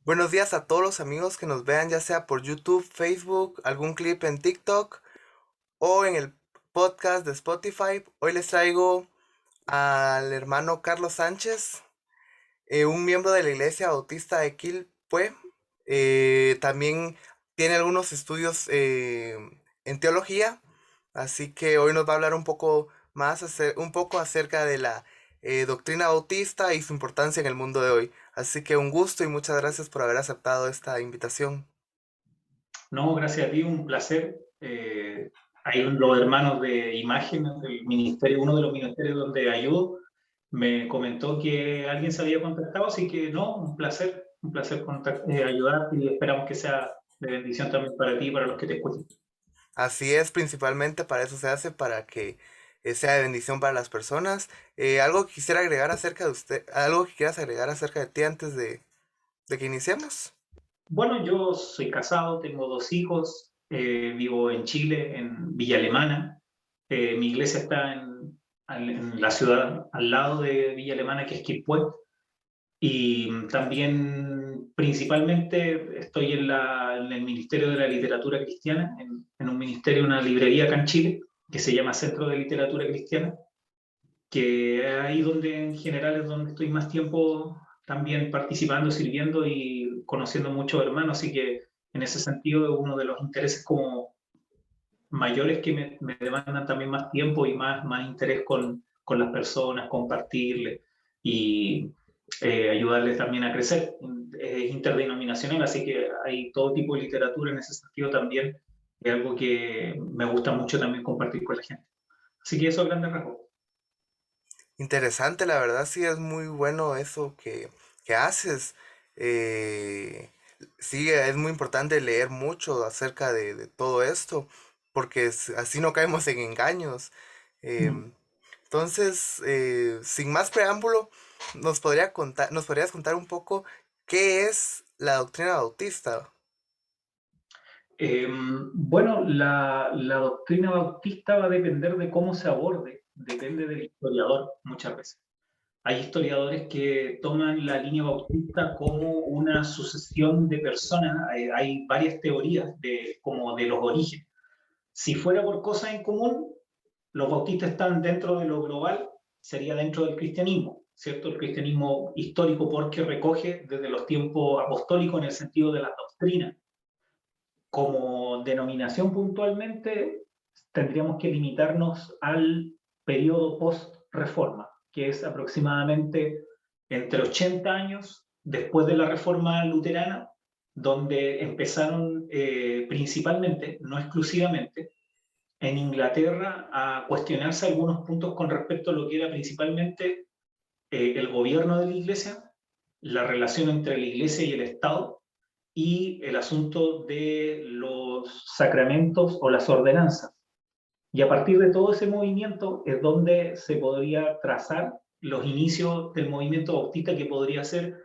Buenos días a todos los amigos que nos vean, ya sea por YouTube, Facebook, algún clip en TikTok o en el podcast de Spotify. Hoy les traigo al hermano Carlos Sánchez, un miembro de la Iglesia Bautista de Quilpué. También tiene algunos estudios en teología, así que hoy nos va a hablar un poco un poco acerca de la doctrina bautista y su importancia en el mundo de hoy. Así que un gusto y muchas gracias por haber aceptado esta invitación. No, gracias a ti, un placer. Los hermanos de imagen del ministerio, uno de los ministerios donde ayudo, me comentó que alguien se había contactado, así que no, un placer ayudarte y esperamos que sea de bendición también para ti y para los que te escuchen. Así es, principalmente para eso se hace, para que sea de bendición para las personas. Algo que quisiera agregar acerca de usted, algo que quieras agregar acerca de ti antes de que iniciemos. Bueno, yo soy casado, tengo dos hijos, vivo en Chile, en Villa Alemana. Mi iglesia está en la ciudad al lado de Villa Alemana, que es Quilpué. Y también principalmente estoy en el Ministerio de la Literatura Cristiana, en un ministerio, una librería acá en Chile, que se llama Centro de Literatura Cristiana, que es ahí donde en general es donde estoy más tiempo también participando, sirviendo y conociendo muchos hermanos, así que en ese sentido es uno de los intereses como mayores que me demandan también más tiempo y más interés con las personas, compartirles y ayudarles también a crecer. Es interdenominacional, así que hay todo tipo de literatura en ese sentido también, es algo que me gusta mucho también compartir con la gente. Así que eso a grandes rasgos. Interesante, la verdad sí es muy bueno eso que haces. Eh, sí, es muy importante leer mucho acerca de todo esto, porque así no caemos en engaños. Mm. Em, entonces, sin más preámbulo, nos podrías contar un poco qué es la doctrina bautista. Bueno, la doctrina bautista va a depender de cómo se aborde, depende del historiador muchas veces. Hay historiadores que toman la línea bautista como una sucesión de personas, hay varias teorías como de los orígenes. Si fuera por cosas en común, los bautistas están dentro de lo global, sería dentro del cristianismo, ¿cierto? El cristianismo histórico porque recoge desde los tiempos apostólicos en el sentido de la doctrina. Como denominación puntualmente, tendríamos que limitarnos al periodo post-reforma, que es aproximadamente entre 80 años después de la reforma luterana, donde empezaron principalmente, no exclusivamente, en Inglaterra a cuestionarse algunos puntos con respecto a lo que era principalmente el gobierno de la iglesia, la relación entre la iglesia y el Estado, y el asunto de los sacramentos o las ordenanzas. Y a partir de todo ese movimiento es donde se podría trazar los inicios del movimiento bautista, que podría ser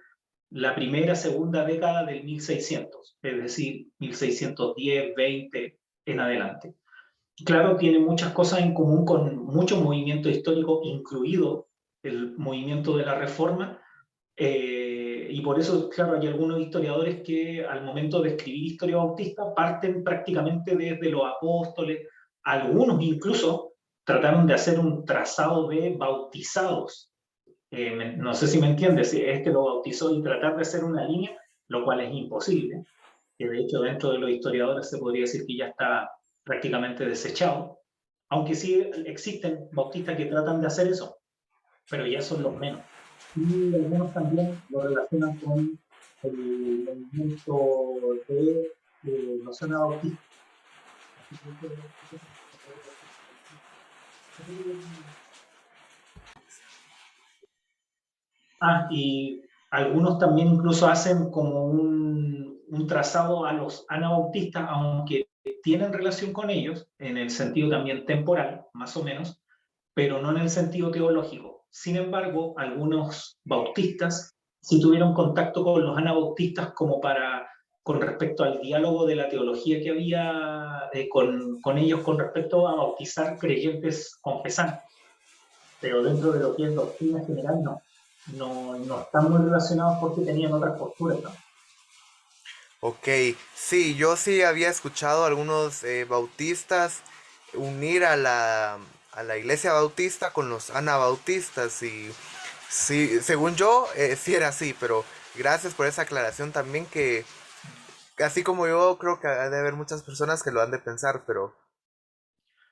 la primera, segunda década del 1600, es decir, 1610, 20 en adelante. Claro, tiene muchas cosas en común con muchos movimientos históricos, incluido el movimiento de la Reforma, y por eso, claro, hay algunos historiadores que al momento de escribir historia bautista parten prácticamente desde los apóstoles, algunos incluso trataron de hacer un trazado de bautizados. No sé si me entiendes, si es que lo bautizó y tratar de hacer una línea, lo cual es imposible, que de hecho dentro de los historiadores se podría decir que ya está prácticamente desechado, aunque sí existen bautistas que tratan de hacer eso, pero ya son los menos. Y algunos también lo relacionan con el movimiento de los anabautistas. Y algunos también incluso hacen como un trazado a los anabautistas, aunque tienen relación con ellos, en el sentido también temporal, más o menos, pero no en el sentido teológico. Sin embargo, algunos bautistas sí tuvieron contacto con los anabautistas como con respecto al diálogo de la teología que había con ellos con respecto a bautizar creyentes confesantes, pero dentro de lo que es doctrina general no están muy relacionados porque tenían otras posturas, ¿no? Ok, sí, yo sí había escuchado a algunos bautistas unir a la iglesia bautista con los anabautistas y sí, según yo, sí era así, pero gracias por esa aclaración también que así como yo creo que ha de haber muchas personas que lo han de pensar, pero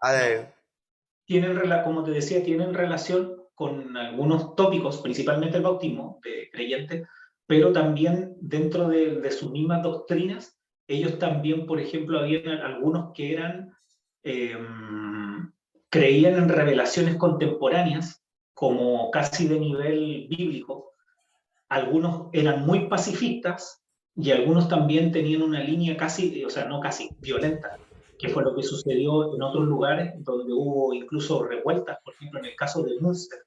ha de- No, como te decía, tienen relación con algunos tópicos, principalmente el bautismo de creyentes, pero también dentro de sus mismas doctrinas, ellos también, por ejemplo, habían algunos que eran, eh, creían en revelaciones contemporáneas, como casi de nivel bíblico. Algunos eran muy pacifistas y algunos también tenían una línea casi, o sea, no casi, violenta, que fue lo que sucedió en otros lugares donde hubo incluso revueltas, por ejemplo, en el caso de Münster,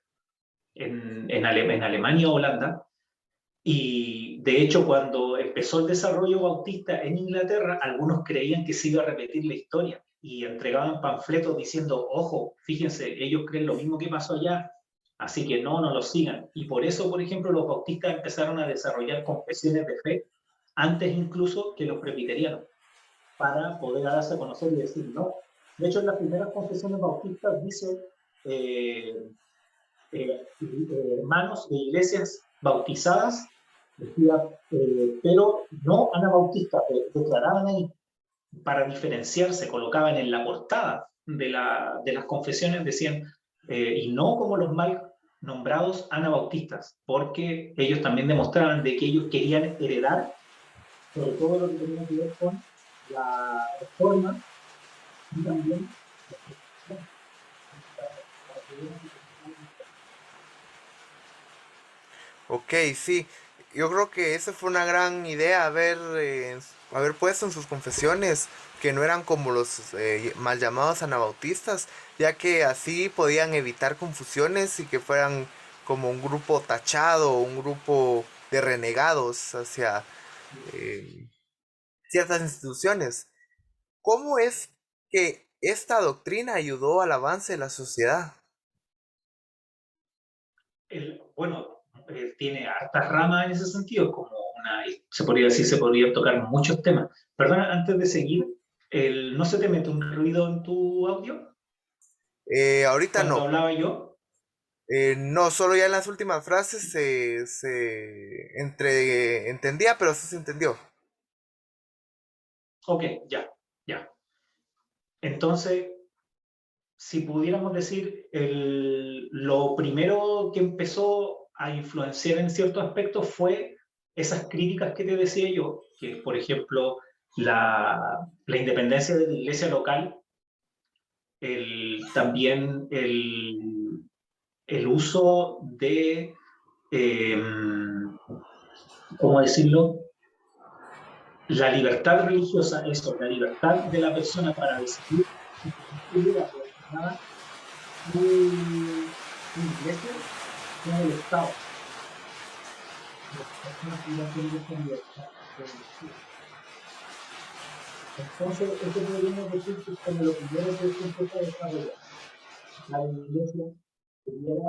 en Alemania o Holanda. Y de hecho, cuando empezó el desarrollo bautista en Inglaterra, algunos creían que se iba a repetir la historia y entregaban panfletos diciendo, ojo, fíjense, ellos creen lo mismo que pasó allá, así que no lo sigan. Y por eso, por ejemplo, los bautistas empezaron a desarrollar confesiones de fe antes incluso que los presbiterianos, para poder darse a conocer y decir no. De hecho, en las primeras confesiones bautistas dice eh, hermanos de iglesias bautizadas, decía, pero no anabautistas, declaraban ahí para diferenciarse, colocaban en la portada de las confesiones, decían, y no como los mal nombrados anabautistas, porque ellos también demostraban de que ellos querían heredar sobre todo lo que tenía que ver con la reforma y también para que Ok, sí, yo creo que esa fue una gran idea haber puesto en sus confesiones que no eran como los mal llamados anabautistas, ya que así podían evitar confusiones y que fueran como un grupo tachado, un grupo de renegados hacia eh, ciertas instituciones. ¿Cómo es que esta doctrina ayudó al avance de la sociedad? bueno, tiene hartas ramas en ese sentido, como se podría decir, se podrían tocar muchos temas. Perdona, antes de seguir, ¿no se te mete un ruido en tu audio Ahorita cuando no. hablaba yo? No, solo ya en las últimas frases entendía, pero sí se entendió. Ok, ya, ya. Entonces, si pudiéramos decir, lo primero que empezó a influenciar en ciertos aspectos fue esas críticas que te decía yo, que por ejemplo la independencia de la iglesia local, también el uso de, eh, ¿cómo decirlo? La libertad religiosa, eso, la libertad de la persona para decidir si estuviera relacionada su iglesia con el Estado. Las personas pudieran tener esa libertad de elegir. Entonces, eso podríamos decir que es como lo primero que se empezó a desarrollar. La iglesia tuviera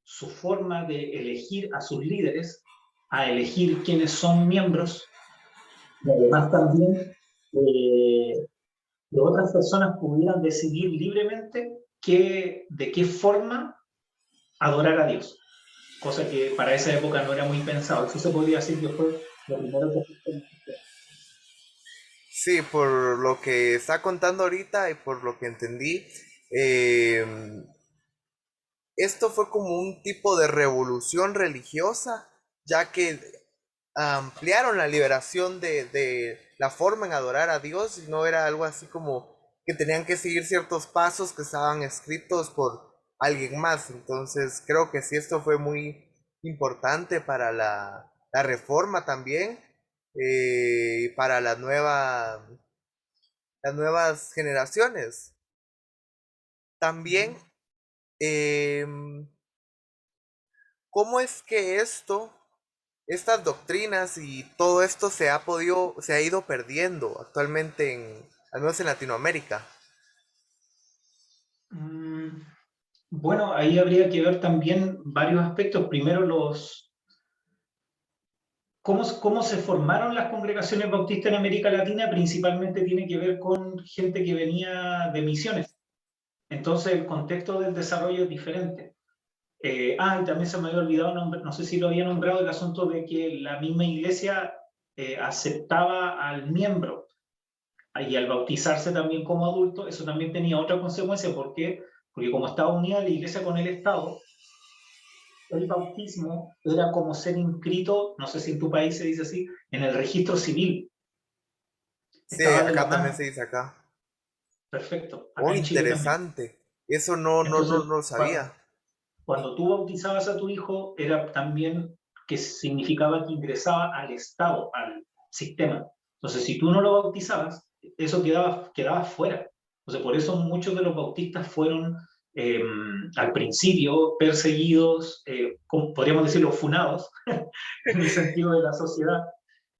su forma de elegir a sus líderes, a elegir quiénes son miembros, y además también que otras personas pudieran decidir libremente de qué forma adorar a Dios, cosa que para esa época no era muy pensado. Eso se podría decir que fue lo primero que se. Sí, por lo que está contando ahorita y por lo que entendí, eh, esto fue como un tipo de revolución religiosa, ya que ampliaron la liberación de la forma en adorar a Dios y no era algo así como que tenían que seguir ciertos pasos que estaban escritos por alguien más. Entonces creo que sí, esto fue muy importante para la reforma también y para las nuevas generaciones. También, em, ¿cómo es que estas doctrinas y todo esto se ha ido perdiendo actualmente al menos en Latinoamérica? Mm, bueno, ahí habría que ver también varios aspectos. Primero, cómo se formaron las congregaciones bautistas en América Latina principalmente tiene que ver con gente que venía de misiones. Entonces el contexto del desarrollo es diferente. Y también se me había olvidado, no sé si lo había nombrado, el asunto de que la misma iglesia aceptaba al miembro y al bautizarse también como adulto, eso también tenía otra consecuencia. ¿Por qué? Porque como estaba unida la iglesia con el Estado, el bautismo era como ser inscrito, no sé si en tu país se dice así, en el registro civil. Sí, Estaba de la acá también mano. se dice acá. Perfecto. Oh, Acá en Chile también. interesante. Eso no Entonces, lo sabía. cuando tú bautizabas a tu hijo, era también que significaba que ingresaba al Estado, al sistema. Entonces, si tú no lo bautizabas, eso quedaba fuera. Entonces, por eso muchos de los bautistas fueron eh, al principio perseguidos, podríamos decirlo, funados, en el sentido de la sociedad,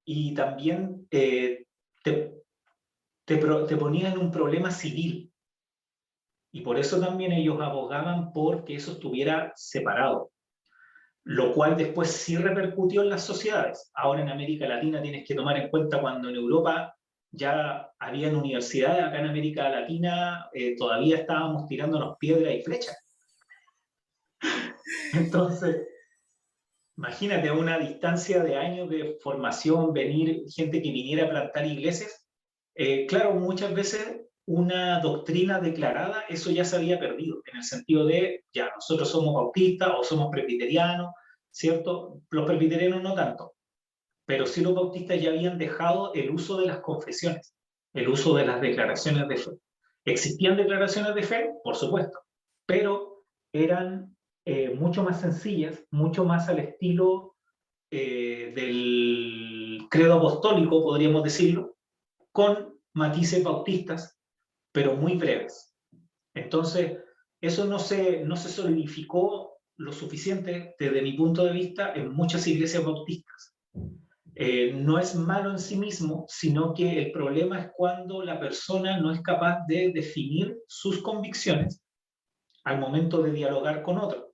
y también te, te ponían en un problema civil. Y por eso también ellos abogaban por que eso estuviera separado, lo cual después sí repercutió en las sociedades. Ahora en América Latina tienes que tomar en cuenta cuando en Europa ya habían universidades, acá en América Latina todavía estábamos tirándonos piedras y flechas. Entonces, imagínate a una distancia de años de formación, venir gente que viniera a plantar iglesias. Claro, muchas veces una doctrina declarada, eso ya se había perdido, en el sentido de, ya, nosotros somos bautistas o somos presbiterianos, ¿cierto? Los presbiterianos no tanto, pero sí los bautistas ya habían dejado el uso de las confesiones, el uso de las declaraciones de fe. ¿Existían declaraciones de fe? Por supuesto, pero eran mucho más sencillas, mucho más al estilo del credo apostólico, podríamos decirlo, con matices bautistas, pero muy breves. Entonces, eso no se solidificó lo suficiente desde mi punto de vista en muchas iglesias bautistas. No es malo en sí mismo, sino que el problema es cuando la persona no es capaz de definir sus convicciones al momento de dialogar con otro.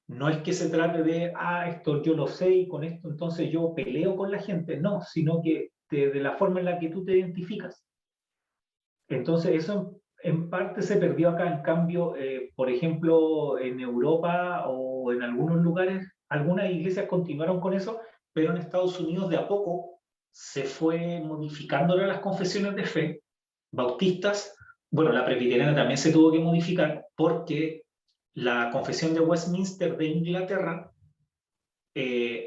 No es que se trate de, esto yo lo sé y con esto entonces yo peleo con la gente, no, sino que de la forma en la que tú te identificas. Entonces eso en parte se perdió acá. En cambio, por ejemplo, en Europa o en algunos lugares, algunas iglesias continuaron con eso, pero en Estados Unidos de a poco se fue modificando las confesiones de fe bautistas. Bueno, la presbiteriana también se tuvo que modificar porque la confesión de Westminster de Inglaterra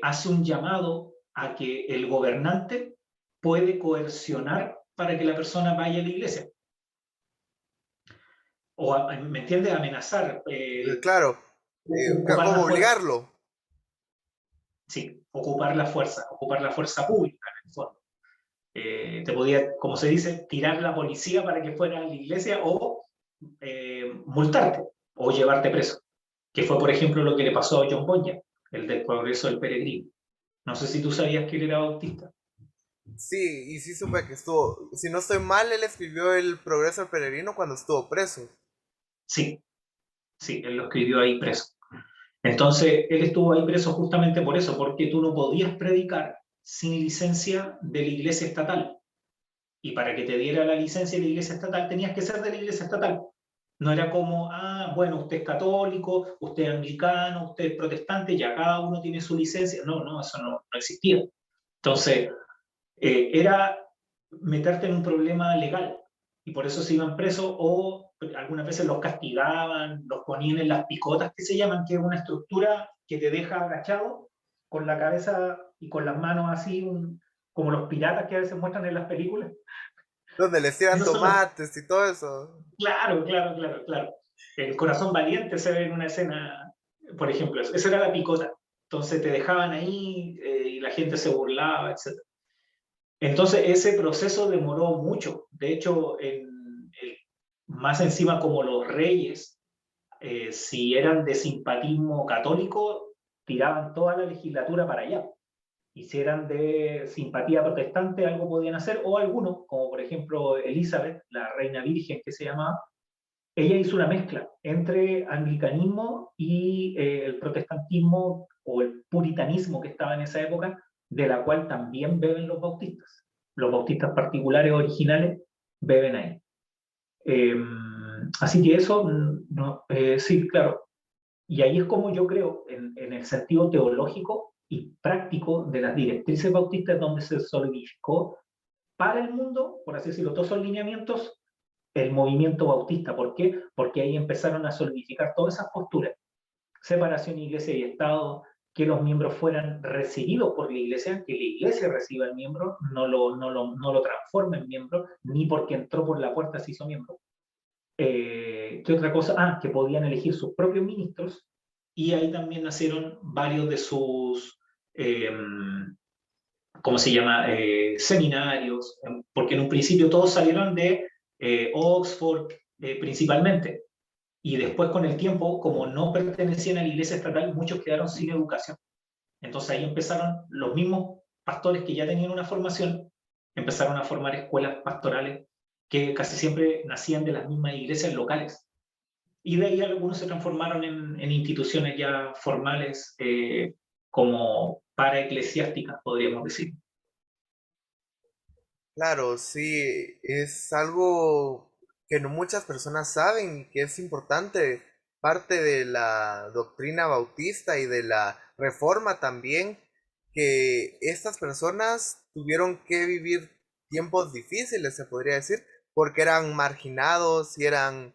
hace un llamado a que el gobernante puede coercionar para que la persona vaya a la iglesia. ¿Me entiendes? Amenazar, Claro, ocupar la ¿cómo fuerza. obligarlo? Sí, ocupar la fuerza pública, en el fondo. Te podía, como se dice, tirar la policía para que fuera a la iglesia o multarte o llevarte preso, que fue, por ejemplo, lo que le pasó a John Bunyan, el del Progreso del Peregrino. No sé si tú sabías que él era bautista. Sí, y sí supe que estuvo, si no estoy mal, él escribió El Progreso del Peregrino cuando estuvo preso. Sí, sí, él lo escribió ahí preso. Entonces, él estuvo ahí preso justamente por eso, porque tú no podías predicar sin licencia de la iglesia estatal. Y para que te diera la licencia de la iglesia estatal, tenías que ser de la iglesia estatal. No era como, bueno, usted es católico, usted es anglicano, usted es protestante, ya cada uno tiene su licencia. No, no, eso no existía. Entonces, era meterte en un problema legal y por eso se iban presos o algunas veces los castigaban, los ponían en las picotas que se llaman, que es una estructura que te deja agachado con la cabeza y con las manos así, como los piratas que a veces muestran en las películas. Donde les tiran Esos son los... tomates y todo eso. Claro, claro, claro, claro. El corazón valiente se ve en una escena, por ejemplo, esa era la picota. Entonces te dejaban ahí y la gente se burlaba, etc. Entonces ese proceso demoró mucho. De hecho, más encima como los reyes, si eran de simpatismo católico, tiraban toda la legislatura para allá. Y si eran de simpatía protestante, algo podían hacer, o algunos, como por ejemplo Elizabeth, la reina virgen que se llamaba, ella hizo una mezcla entre anglicanismo y el protestantismo o el puritanismo que estaba en esa época, de la cual también beben los bautistas. Los bautistas particulares originales beben ahí. Así que eso, no, sí, claro. Y ahí es como yo creo, en el sentido teológico y práctico de las directrices bautistas, donde se solidificó para el mundo, por así decirlo, todos esos lineamientos, el movimiento bautista. ¿Por qué? Porque ahí empezaron a solidificar todas esas posturas. Separación iglesia y Estado, que los miembros fueran recibidos por la iglesia, que la iglesia reciba al miembro, no lo transforma en miembro, ni porque entró por la puerta se hizo miembro. ¿Qué otra cosa? Que podían elegir sus propios ministros, y ahí también nacieron varios de sus, ¿cómo se llama? Seminarios, porque en un principio todos salieron de Oxford principalmente, y después con el tiempo, como no pertenecían a la iglesia estatal, muchos quedaron sin educación. Entonces ahí empezaron los mismos pastores que ya tenían una formación, empezaron a formar escuelas pastorales que casi siempre nacían de las mismas iglesias locales. Y de ahí algunos se transformaron en instituciones ya formales, como paraeclesiásticas, podríamos decir. Claro, sí, es algo que no muchas personas saben y que es importante, parte de la doctrina bautista y de la reforma también, que estas personas tuvieron que vivir tiempos difíciles, se podría decir, porque eran marginados y eran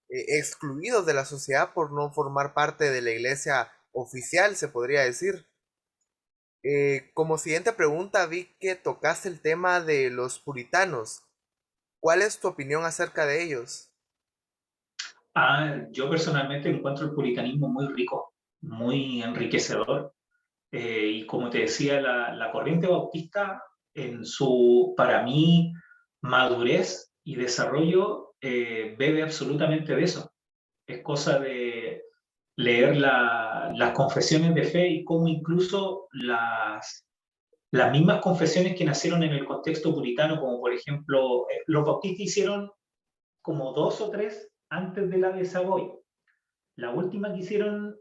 excluidos de la sociedad por no formar parte de la iglesia oficial, se podría decir. Como siguiente pregunta, vi que tocaste el tema de los puritanos. ¿Cuál es tu opinión acerca de ellos? Yo personalmente encuentro el puritanismo muy rico, muy enriquecedor. Y como te decía, la corriente bautista en su, para mí, madurez y desarrollo, bebe absolutamente de eso. Es cosa de leer las confesiones de fe y cómo incluso las mismas confesiones que nacieron en el contexto puritano, como por ejemplo, los bautistas hicieron como dos o tres antes de la de Savoy. La última que hicieron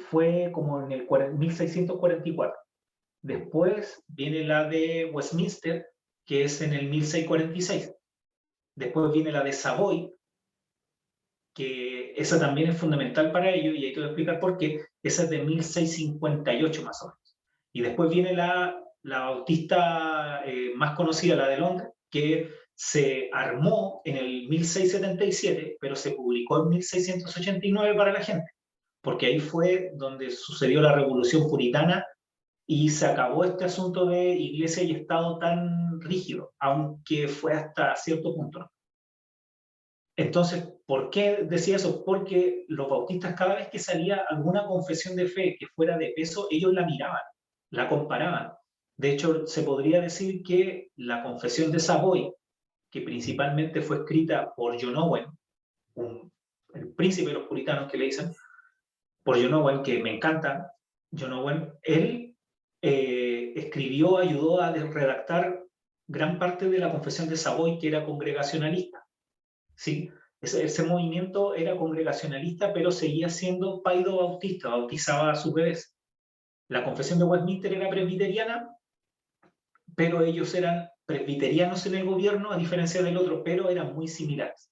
fue como en el 1644. Después viene la de Westminster, que es en el 1646. Después viene la de Savoy, que esa también es fundamental para ello, y ahí te voy a explicar por qué. Esa es de 1658 más o menos. Y después viene la bautista más conocida, la de Londres, que se armó en el 1677, pero se publicó en 1689 para la gente, porque ahí fue donde sucedió la revolución puritana y se acabó este asunto de iglesia y Estado tan rígido, aunque fue hasta cierto punto, ¿no? Entonces, ¿por qué decía eso? Porque los bautistas, cada vez que salía alguna confesión de fe que fuera de peso, ellos la miraban, la comparaban. De hecho, se podría decir que la confesión de Savoy, que principalmente fue escrita por John Owen, el príncipe de los puritanos que le dicen, por John Owen, que me encanta, John Owen, él escribió, ayudó a redactar gran parte de la confesión de Savoy, que era congregacionalista. ¿Sí? Ese movimiento era congregacionalista, pero seguía siendo paido bautista, bautizaba a sus bebés. La confesión de Westminster era presbiteriana, pero ellos eran presbiterianos en el gobierno, a diferencia del otro, pero eran muy similares.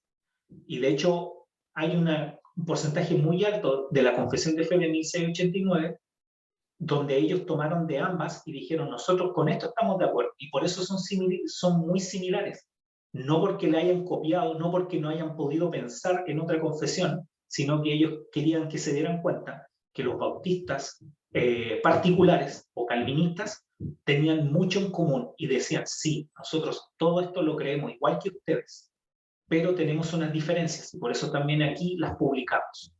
Y de hecho, hay un porcentaje muy alto de la confesión de fe de 1689, donde ellos tomaron de ambas y dijeron, nosotros con esto estamos de acuerdo, y por eso son muy similares. No porque le hayan copiado, no porque no hayan podido pensar en otra confesión, sino que ellos querían que se dieran cuenta que los bautistas particulares o calvinistas tenían mucho en común y decían, sí, nosotros todo esto lo creemos igual que ustedes, pero tenemos unas diferencias y por eso también aquí las publicamos.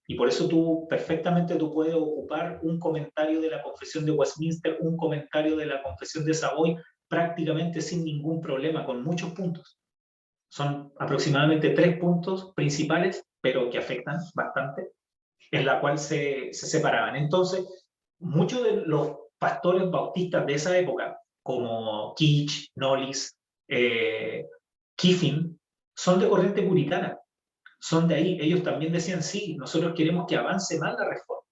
Y por eso perfectamente tú puedes ocupar un comentario de la confesión de Westminster, un comentario de la confesión de Savoy, prácticamente sin ningún problema, con muchos puntos. Son aproximadamente 3 puntos principales, pero que afectan bastante, en la cual se separaban. Entonces, muchos de los pastores bautistas de esa época, como Kitch, Knollys, Kiffin, son de corriente puritana, son de ahí. Ellos también decían, sí, nosotros queremos que avance más la reforma.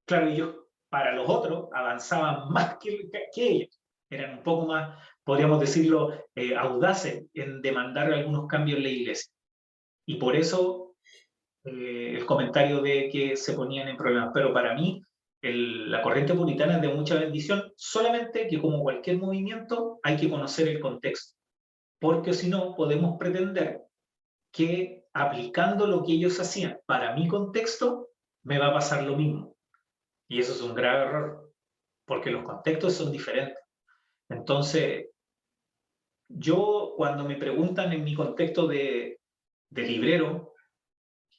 Claro, ellos para los otros avanzaban más que ellos. Eran un poco más, podríamos decirlo, audaces en demandar algunos cambios en la iglesia. Y por eso el comentario de que se ponían en problemas. Pero para mí, la corriente puritana es de mucha bendición, solamente que como cualquier movimiento hay que conocer el contexto, porque si no podemos pretender que aplicando lo que ellos hacían para mi contexto, me va a pasar lo mismo. Y eso es un grave error, porque los contextos son diferentes. Entonces, yo cuando me preguntan en mi contexto de librero,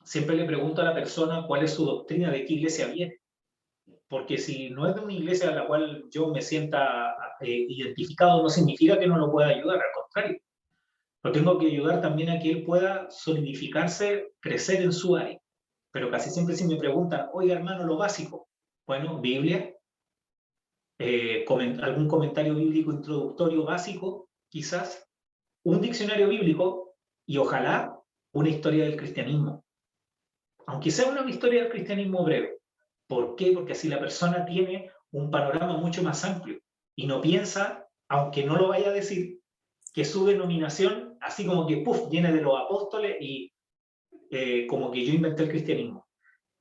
siempre le pregunto a la persona cuál es su doctrina, de qué iglesia viene. Porque si no es de una iglesia a la cual yo me sienta identificado, no significa que no lo pueda ayudar, al contrario. Lo tengo que ayudar también a que él pueda solidificarse, crecer en su área. Pero casi siempre si me preguntan, oiga hermano, lo básico, bueno, Biblia, algún comentario bíblico introductorio básico, quizás, un diccionario bíblico y ojalá una historia del cristianismo. Aunque sea una historia del cristianismo breve. ¿Por qué? Porque así la persona tiene un panorama mucho más amplio y no piensa, aunque no lo vaya a decir, que su denominación, así como que, puff, viene de los apóstoles y como que yo inventé el cristianismo.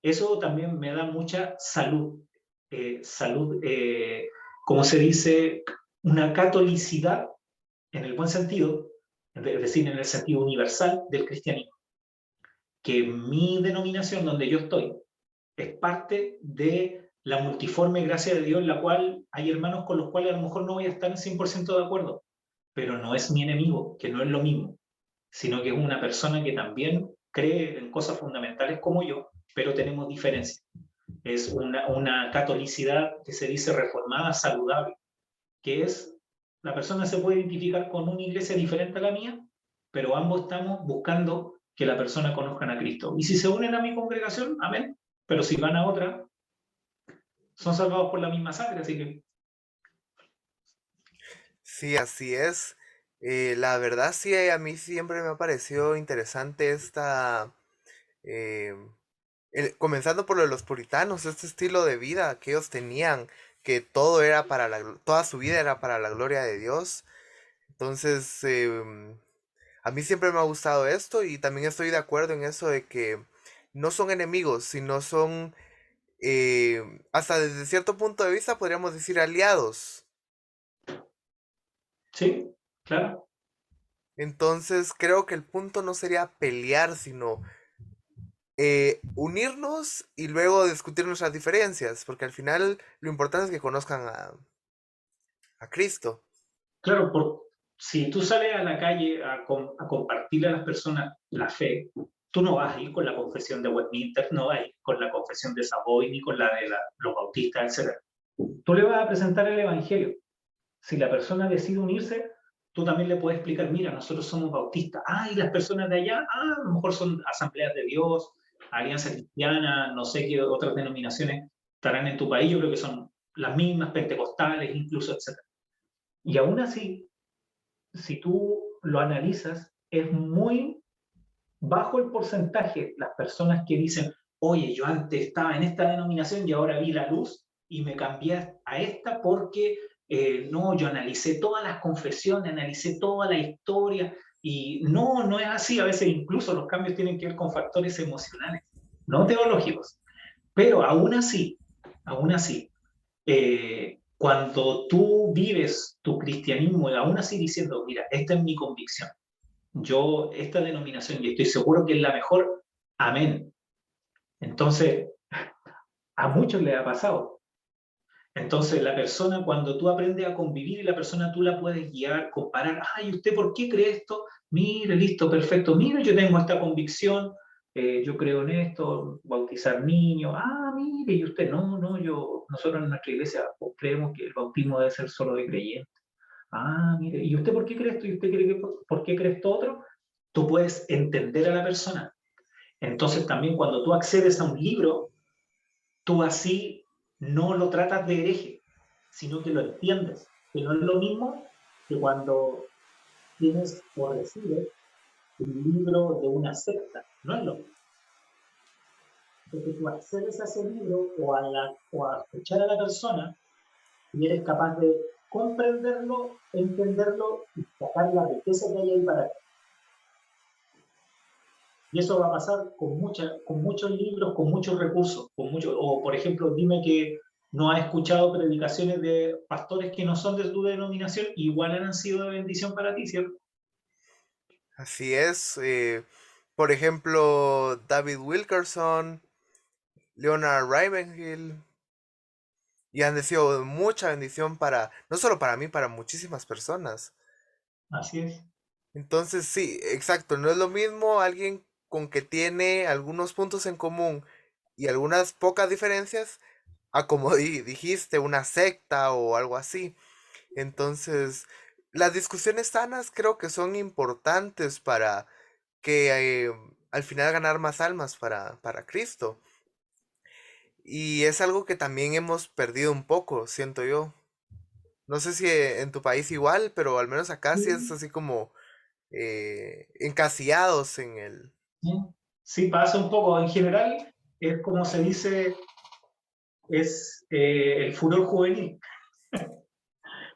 Eso también me da mucha salud, como se dice, una catolicidad en el buen sentido, es decir, en el sentido universal del cristianismo, que mi denominación donde yo estoy es parte de la multiforme gracia de Dios, en la cual hay hermanos con los cuales a lo mejor no voy a estar en 100% de acuerdo, pero no es mi enemigo, que no es lo mismo, sino que es una persona que también cree en cosas fundamentales como yo, pero tenemos diferencias. Es una catolicidad que se dice reformada, saludable, que es, la persona se puede identificar con una iglesia diferente a la mía, pero ambos estamos buscando que la persona conozcan a Cristo. Y si se unen a mi congregación, amén, pero si van a otra, son salvados por la misma sangre, así que... Sí, así es. La verdad sí, a mí siempre me ha parecido interesante eh, comenzando por lo de los puritanos, este estilo de vida que ellos tenían, que todo era toda su vida era para la gloria de Dios. Entonces, a mí siempre me ha gustado esto y también estoy de acuerdo en eso de que no son enemigos, sino son, hasta desde cierto punto de vista, podríamos decir aliados. Sí, claro. Entonces, creo que el punto no sería pelear, sino unirnos y luego discutir nuestras diferencias, porque al final lo importante es que conozcan a Cristo. Claro, si tú sales a la calle a compartirle a las personas la fe, tú no vas a ir con la confesión de Westminster, no vas a ir con la confesión de Savoy, ni con la de los bautistas, etc. Tú le vas a presentar el Evangelio. Si la persona decide unirse, tú también le puedes explicar, mira, nosotros somos bautistas. Ah, y las personas de allá, a lo mejor son asambleas de Dios, alianza cristiana, no sé qué otras denominaciones estarán en tu país, yo creo que son las mismas, pentecostales, incluso, etc. Y aún así, si tú lo analizas, es muy bajo el porcentaje las personas que dicen, oye, yo antes estaba en esta denominación y ahora vi la luz y me cambié a esta porque no, yo analicé todas las confesiones, analicé toda la historia y no, no es así. A veces incluso los cambios tienen que ver con factores emocionales, no teológicos. Pero aún así, cuando tú vives tu cristianismo y aún así diciendo, mira, esta es mi convicción, yo esta denominación y estoy seguro que es la mejor, amén. Entonces, a muchos les ha pasado. Entonces, la persona, cuando tú aprendes a convivir y la persona tú la puedes guiar, comparar, ay, ¿usted por qué cree esto? Mire, listo, perfecto, mire, yo tengo esta convicción, yo creo en esto, bautizar niños, mire, y usted, no, no, nosotros en nuestra iglesia creemos que el bautismo debe ser solo de creyentes. Mire, ¿y usted por qué cree esto? ¿Y usted cree que por qué cree esto otro? Tú puedes entender a la persona. Entonces también cuando tú accedes a un libro, tú así no lo tratas de hereje, sino que lo entiendes. Que no es lo mismo que cuando tienes o recibes un libro de una secta. No es lo mismo. porque tú accedes a ese libro o a escuchar a la persona y eres capaz de comprenderlo, entenderlo y sacar la riqueza que hay ahí para ti. Y eso va a pasar con muchos libros, con muchos recursos, o por ejemplo, dime que no has escuchado predicaciones de pastores que no son de tu denominación, igual han sido de bendición para ti, ¿cierto? Así es. Por ejemplo, David Wilkerson, Leonard Ravenhill, y han sido de mucha bendición para, no solo para mí, para muchísimas personas. Así es. Entonces, sí, exacto, no es lo mismo alguien con que tiene algunos puntos en común y algunas pocas diferencias, a como dijiste, una secta o algo así. Entonces, las discusiones sanas creo que son importantes para que al final ganar más almas para Cristo. Y es algo que también hemos perdido un poco, siento yo. No sé si en tu país igual, pero al menos acá sí es Sí, así como encasillados en el... sí. Sí, pasa un poco. En general, es como se dice, es el furor juvenil,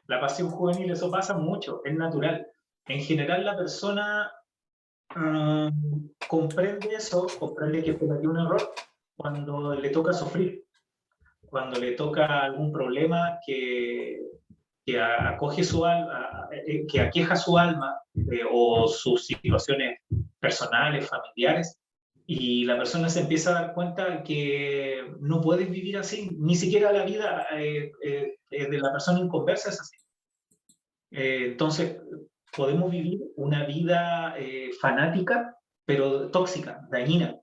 la pasión juvenil, eso pasa mucho, es natural. En general, la persona comprende eso, comprende que cometió un error cuando le toca sufrir, cuando le toca algún problema que acoge su alma, que aqueja su alma o sus situaciones personales, familiares, y la persona se empieza a dar cuenta que no puedes vivir así, ni siquiera la vida de la persona inconversa es así. Entonces, podemos vivir una vida fanática, pero tóxica, dañina.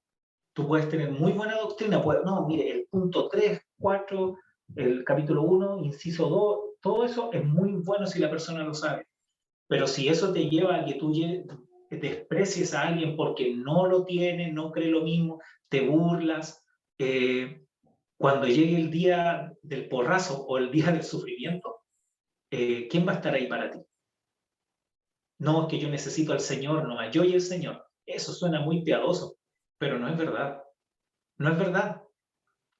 Tú puedes tener muy buena doctrina, no, mire, el punto 3 4 el capítulo 1 inciso 2 todo eso es muy bueno si la persona lo sabe. Pero si eso te lleva a que tú desprecies a alguien porque no lo tiene, no cree lo mismo, te burlas, cuando llegue el día del porrazo o el día del sufrimiento, ¿quién va a estar ahí para ti? No, es que yo necesito al Señor, no, yo y el Señor. Eso suena muy piadoso, pero no es verdad. No es verdad.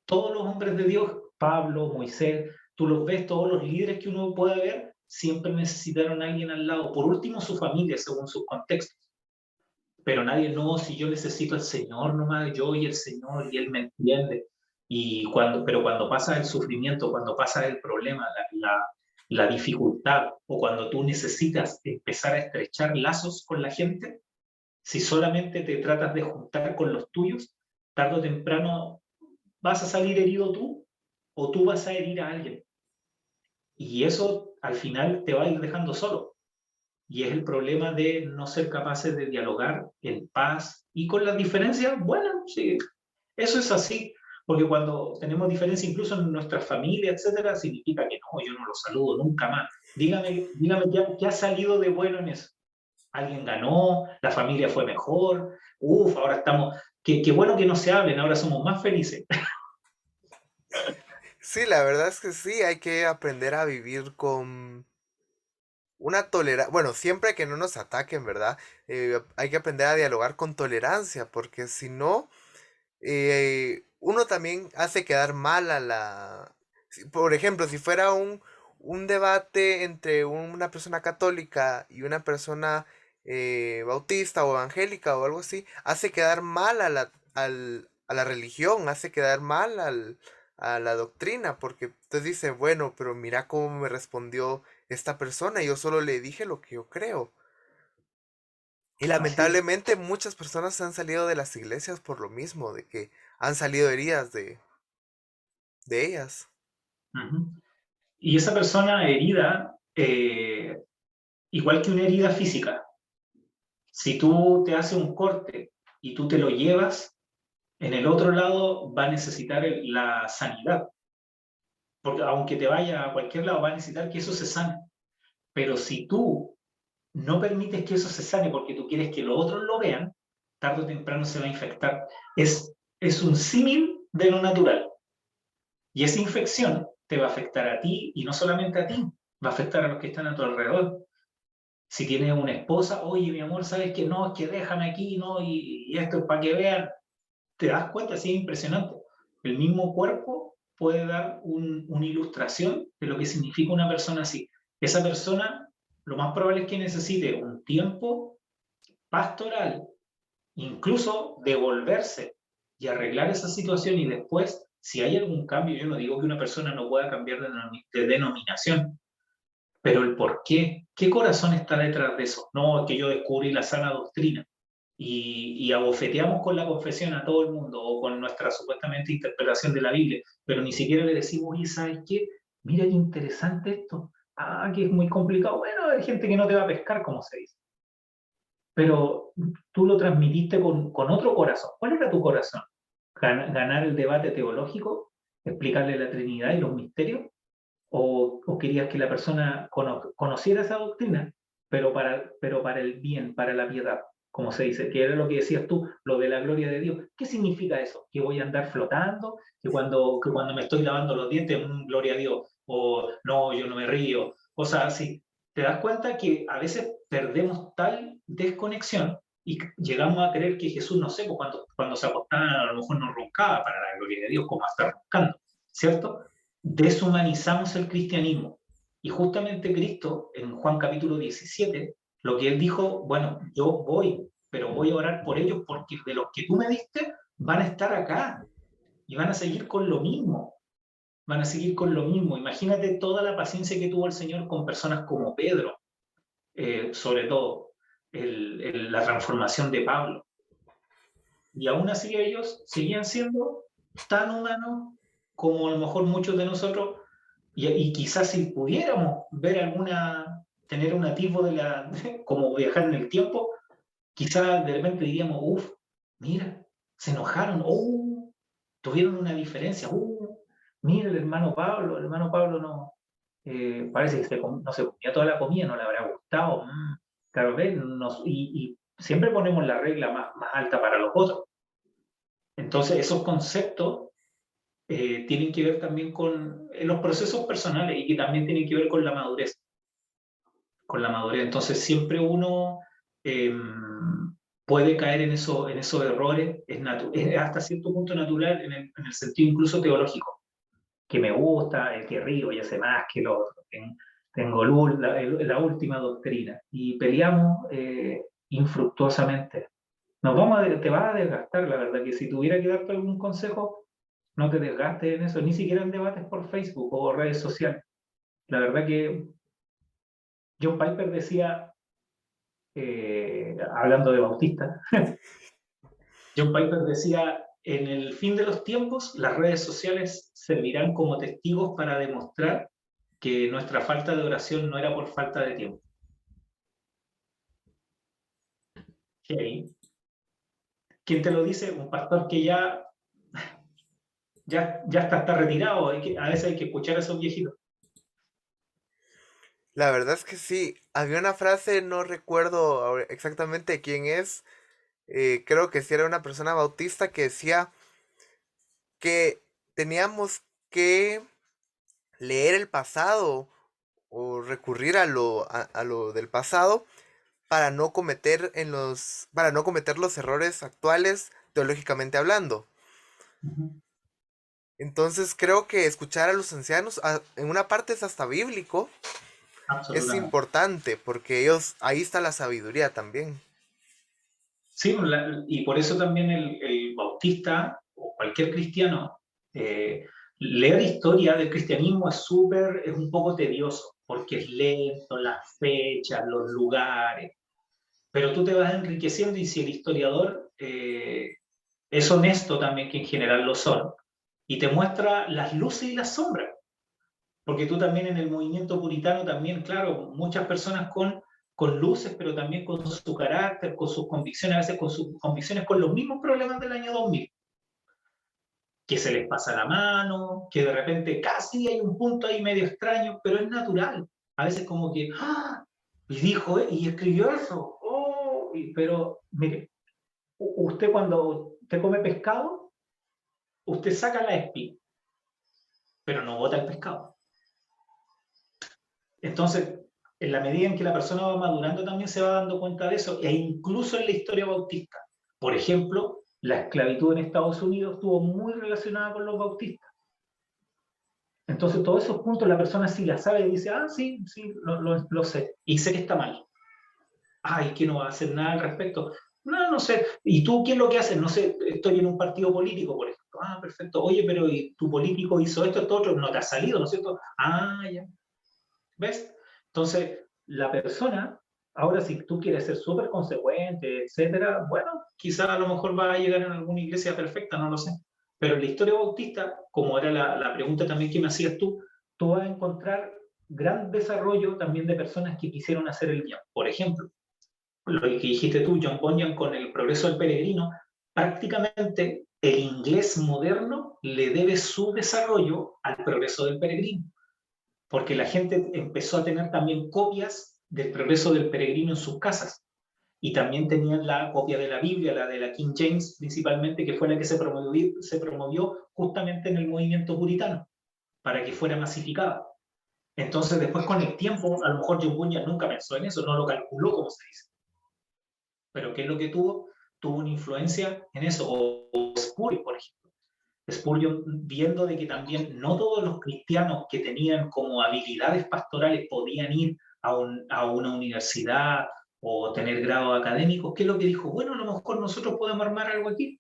Todos los hombres de Dios, Pablo, Moisés, tú los ves, todos los líderes que uno puede ver, siempre necesitaron a alguien al lado. Por último, su familia, según sus contextos. Pero nadie, no, si yo necesito al Señor nomás, yo y el Señor, y Él me entiende. Pero cuando pasa el sufrimiento, cuando pasa el problema, la dificultad, o cuando tú necesitas empezar a estrechar lazos con la gente, si solamente te tratas de juntar con los tuyos, tarde o temprano vas a salir herido tú o tú vas a herir a alguien. Y eso al final te va a ir dejando solo. Y es el problema de no ser capaces de dialogar en paz y con las diferencias, bueno, sí, eso es así. Porque cuando tenemos diferencias incluso en nuestra familia, etcétera, significa que no, yo no lo saludo nunca más. Dígame ¿qué ha salido de bueno en eso? Alguien ganó, la familia fue mejor, ahora estamos, qué bueno que no se hablen, ahora somos más felices. Sí, la verdad es que sí, hay que aprender a vivir con una tolerancia, bueno, siempre que no nos ataquen, ¿verdad? Hay que aprender a dialogar con tolerancia, porque si no, uno también hace quedar mal a la... Por ejemplo, si fuera un debate entre una persona católica y una persona bautista o evangélica o algo así, hace quedar mal a la religión, hace quedar mal a la doctrina, porque usted dice, bueno, pero mira cómo me respondió esta persona, yo solo le dije lo que yo creo. Y Así es. lamentablemente muchas personas han salido de las iglesias por lo mismo, de que han salido heridas de ellas. Ujú. Y esa persona herida, igual que una herida física, si tú te haces un corte y tú te lo llevas, en el otro lado va a necesitar la sanidad, porque aunque te vaya a cualquier lado, va a necesitar que eso se sane. Pero si tú no permites que eso se sane porque tú quieres que los otros lo vean, tarde o temprano se va a infectar. Es un símil de lo natural. Y esa infección te va a afectar a ti y no solamente a ti, va a afectar a los que están a tu alrededor. Si tienes una esposa, oye, mi amor, ¿sabes qué? No, es que déjame aquí, ¿no? Y esto es para que vean. te das cuenta, sí, es impresionante. El mismo cuerpo puede dar una ilustración de lo que significa una persona así. Esa persona, lo más probable es que necesite un tiempo pastoral, incluso devolverse y arreglar esa situación y después, si hay algún cambio, yo no digo que una persona no pueda cambiar de denominación, pero el por qué, ¿qué corazón está detrás de eso? No, es que yo descubrí la sana doctrina y abofeteamos con la confesión a todo el mundo o con nuestra supuestamente interpretación de la Biblia, pero ni siquiera le decimos, oye, ¿sabes qué? Mira qué interesante esto. Ah, que es muy complicado. Bueno, hay gente que no te va a pescar, como se dice. Pero tú lo transmitiste con otro corazón. ¿Cuál era tu corazón? ¿Ganar el debate teológico? ¿Explicarle la Trinidad y los misterios? ¿O querías que la persona conociera esa doctrina, pero para el bien, para la piedad? Como se dice, que era lo que decías tú, lo de la gloria de Dios. ¿Qué significa eso? ¿Que voy a andar flotando? ¿Que cuando me estoy lavando los dientes, gloria a Dios? ¿O no, yo no me río? Cosas así. Te das cuenta que a veces perdemos tal desconexión y llegamos a creer que Jesús, no sé, pues cuando se acostaba a lo mejor no roncaba para la gloria de Dios, como estar roncando, ¿cierto? Deshumanizamos el cristianismo. Y justamente Cristo, en Juan capítulo 17, lo que él dijo, bueno, yo voy, pero voy a orar por ellos porque de los que tú me diste van a estar acá y van a seguir con lo mismo, van a seguir con lo mismo. Imagínate toda la paciencia que tuvo el Señor con personas como Pedro, sobre todo la transformación de Pablo. Y aún así ellos seguían siendo tan humanos como a lo mejor muchos de nosotros, y quizás si pudiéramos ver tener un atisbo como viajar en el tiempo, quizás de repente diríamos, uff, mira, se enojaron, tuvieron una diferencia, mira el hermano Pablo no, parece que no se comía toda la comida, no le habrá gustado, claro, ¿ves? Y siempre ponemos la regla más alta para los otros. Entonces, esos conceptos tienen que ver también con los procesos personales y que también tienen que ver con la madurez. Con la madurez. Entonces, siempre uno eh, puede caer en esos errores, es hasta cierto punto natural en el sentido incluso teológico, que me gusta, el que río y hace más que lo otro. Tengo la última doctrina y peleamos infructuosamente. Te vas a desgastar, la verdad, que si tuviera que darte algún consejo, no te desgastes en eso, ni siquiera en debates por Facebook o redes sociales. La verdad que John Piper decía, hablando de Bautista, John Piper decía, en el fin de los tiempos, las redes sociales servirán como testigos para demostrar que nuestra falta de oración no era por falta de tiempo. Okay. ¿Quién te lo dice? Un pastor que ya está retirado, a veces hay que escuchar a esos viejitos. La verdad es que sí, había una frase, no recuerdo exactamente quién es, creo que sí era una persona bautista que decía que teníamos que leer el pasado o recurrir a lo del pasado para no cometer para no cometer los errores actuales teológicamente hablando. Uh-huh. Entonces creo que escuchar a los ancianos, en una parte es hasta bíblico, es Absolutamente. importante porque ahí está la sabiduría también. Sí, y por eso también el bautista o cualquier cristiano, leer historia del cristianismo es un poco tedioso, porque es lento, las fechas, los lugares, pero tú te vas enriqueciendo y si el historiador es honesto también, que en general lo son, y te muestra las luces y las sombras, porque tú también en el movimiento puritano también, claro, muchas personas con luces, pero también con su carácter, con sus convicciones, a veces con sus convicciones con los mismos problemas del año 2000, que se les pasa la mano, que de repente casi hay un punto ahí medio extraño, pero es natural. A veces como que, ¡ah! Y dijo, y escribió eso, pero mire, usted cuando usted come pescado, usted saca la espina, pero no bota el pescado. Entonces, en la medida en que la persona va madurando también se va dando cuenta de eso, e incluso en la historia bautista. Por ejemplo, la esclavitud en Estados Unidos estuvo muy relacionada con los bautistas. Entonces, todos esos puntos la persona sí la sabe y dice, ah, sí, sí, lo sé. Y sé que está mal. Ay, que no va a hacer nada al respecto. No, no sé. ¿Y tú qué es lo que haces? No sé, estoy en un partido político, por ejemplo. Ah, perfecto. Oye, pero ¿y tu político hizo esto otro? No te ha salido, ¿no es cierto? Ah, ya. ¿Ves? Entonces, la persona, ahora si tú quieres ser súper consecuente, etcétera, bueno, quizá a lo mejor va a llegar en alguna iglesia perfecta, no lo sé. Pero en la historia bautista, como era la pregunta también que me hacías tú vas a encontrar gran desarrollo también de personas que quisieron hacer el bien. Por ejemplo, lo que dijiste tú, John Bunyan, con el progreso del peregrino, prácticamente el inglés moderno le debe su desarrollo al progreso del peregrino, porque la gente empezó a tener también copias del progreso del peregrino en sus casas. Y también tenían la copia de la Biblia, la de la King James principalmente, que fue la que se promovió justamente en el movimiento puritano, para que fuera masificada. Entonces, después con el tiempo, a lo mejor John Bunyan nunca pensó en eso, no lo calculó, como se dice. Pero ¿qué es lo que tuvo? Tuvo una influencia en eso. O Spurgeon, por ejemplo. Spurgeon, viendo de que también no todos los cristianos que tenían como habilidades pastorales podían ir a una universidad o tener grados académicos, ¿qué es lo que dijo? Bueno, a lo mejor nosotros podemos armar algo aquí.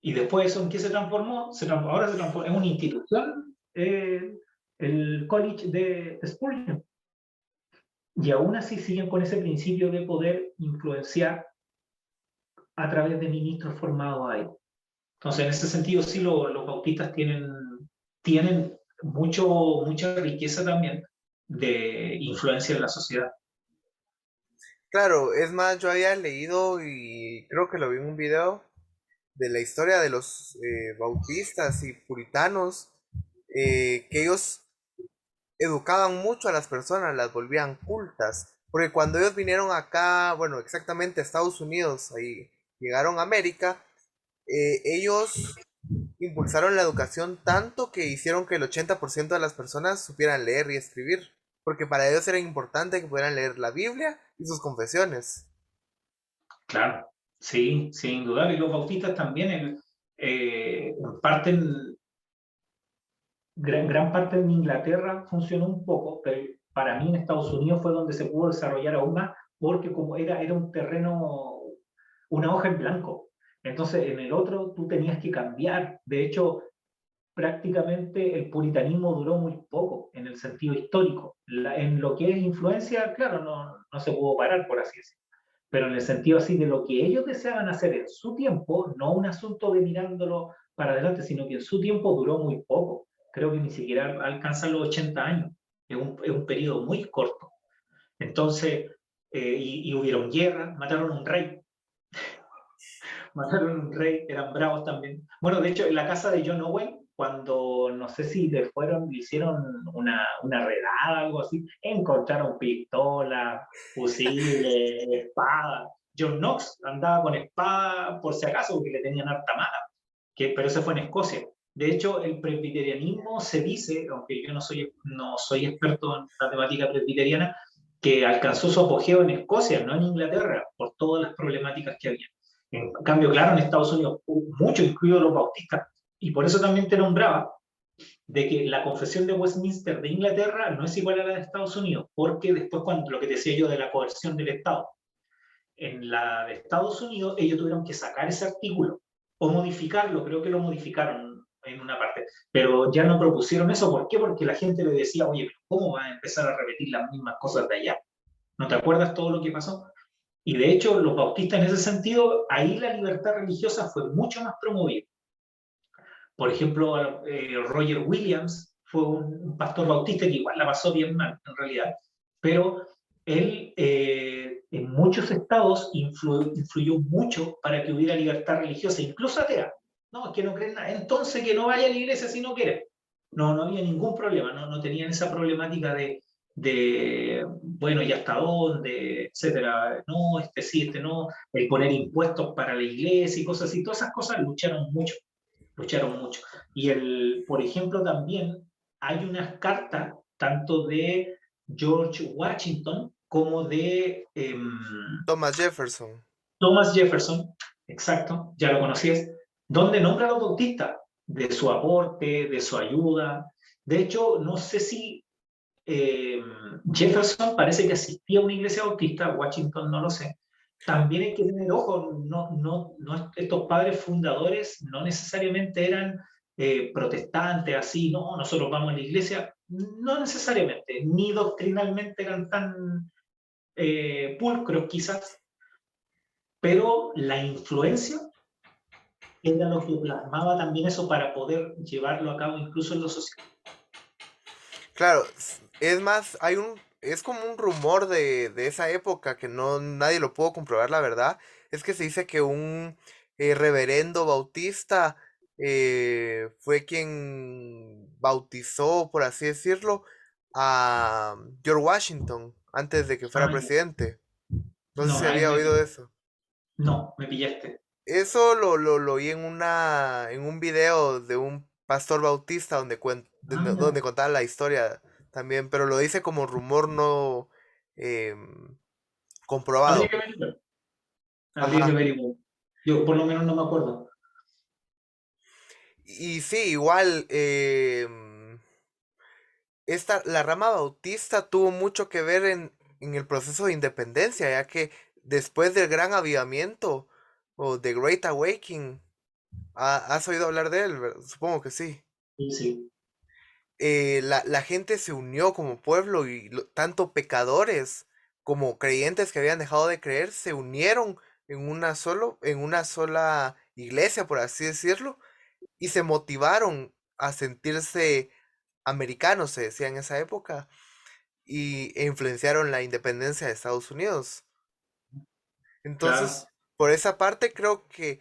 Y después eso en qué se transformó, ahora se transformó en una institución, el college de Spurgeon. Y aún así siguen con ese principio de poder influenciar a través de ministros formados ahí. Entonces, en ese sentido, sí, los bautistas tienen mucha riqueza también de influencia en la sociedad. Claro, es más, yo había leído y creo que lo vi en un video de la historia de los bautistas y puritanos, que ellos educaban mucho a las personas, las volvían cultas, porque cuando ellos vinieron acá, bueno, exactamente a Estados Unidos, ahí llegaron a América, ellos impulsaron la educación tanto que hicieron que el 80% de las personas supieran leer y escribir, porque para ellos era importante que pudieran leer la Biblia y sus confesiones. Claro, sí, sin duda. Y los bautistas también parten, gran parte en Inglaterra funcionó un poco, pero para mí en Estados Unidos fue donde se pudo desarrollar aún más, porque como era un terreno, una hoja en blanco. Entonces, en el otro tú tenías que cambiar. De hecho, prácticamente el puritanismo duró muy poco en el sentido histórico. En lo que es influencia, claro, no se pudo parar, por así decirlo. Pero en el sentido así de lo que ellos deseaban hacer en su tiempo, no un asunto de mirándolo para adelante, sino que en su tiempo duró muy poco. Creo que ni siquiera alcanzan los 80 años. Es un periodo muy corto. Entonces, y hubieron guerras, mataron a un rey, mataron a un rey, eran bravos también. Bueno, de hecho, en la casa de John Owen, cuando no sé si le hicieron una redada, algo así, encontraron pistolas, fusiles, espadas. John Knox andaba con espada por si acaso, porque le tenían harta mala, pero eso fue en Escocia. De hecho, el presbiterianismo se dice, aunque yo no soy experto en la temática presbiteriana, que alcanzó su apogeo en Escocia, no en Inglaterra, por todas las problemáticas que había. En cambio, claro, en Estados Unidos, muchos, incluidos los bautistas. Y por eso también te nombraba de que la confesión de Westminster de Inglaterra no es igual a la de Estados Unidos, porque después, cuando lo que decía yo de la coerción del Estado, en la de Estados Unidos, ellos tuvieron que sacar ese artículo o modificarlo, creo que lo modificaron en una parte, pero ya no propusieron eso. ¿Por qué? Porque la gente le decía, oye, pero ¿cómo vas a empezar a repetir las mismas cosas de allá? ¿No te acuerdas todo lo que pasó? Y de hecho, los bautistas en ese sentido, ahí la libertad religiosa fue mucho más promovida. Por ejemplo, Roger Williams fue un pastor bautista que igual la pasó bien mal, en realidad, pero él en muchos estados influyó mucho para que hubiera libertad religiosa, incluso atea. No, es que no creen nada. Entonces que no vaya a la iglesia si no quiere. No había ningún problema, no tenían esa problemática de bueno, ¿y hasta dónde? Etcétera. No, este sí, este no. El poner impuestos para la iglesia y cosas así. Todas esas cosas lucharon mucho. Y por ejemplo, también hay unas cartas, tanto de George Washington como de Thomas Jefferson. Thomas Jefferson, exacto, ya lo conocías, donde nombra a los bautistas, de su aporte, de su ayuda. De hecho, no sé si Jefferson parece que asistía a una iglesia bautista, Washington no lo sé. También hay que tener ojo, estos padres fundadores no necesariamente eran protestantes, así, no, nosotros vamos a la iglesia, no necesariamente, ni doctrinalmente eran tan pulcros quizás, pero la influencia era lo que plasmaba también eso para poder llevarlo a cabo incluso en lo social. Claro, es más, es como un rumor de esa época que no nadie lo pudo comprobar, la verdad. Es que se dice que un reverendo bautista fue quien bautizó, por así decirlo, a George Washington antes de que fuera Ah, presidente. No sé no, si ahí había oído eso. no, me pillaste. Eso lo oí en un video de un pastor bautista Ah, mira. donde contaba la historia también, pero lo dice como rumor no em, Habría comprobado. que averiguar. Habría que Ajá. averiguar. Yo por lo menos no me acuerdo. Y sí, igual, la rama bautista tuvo mucho que ver en el proceso de independencia, ya que después del Gran Avivamiento o The Great Awakening, ¿has oído hablar de él? Supongo que sí. Sí, sí. La gente se unió como pueblo y tanto pecadores como creyentes que habían dejado de creer se unieron en una sola iglesia, por así decirlo, y se motivaron a sentirse americanos, se decía en esa época, e influenciaron la independencia de Estados Unidos. Claro. Entonces, por esa parte creo que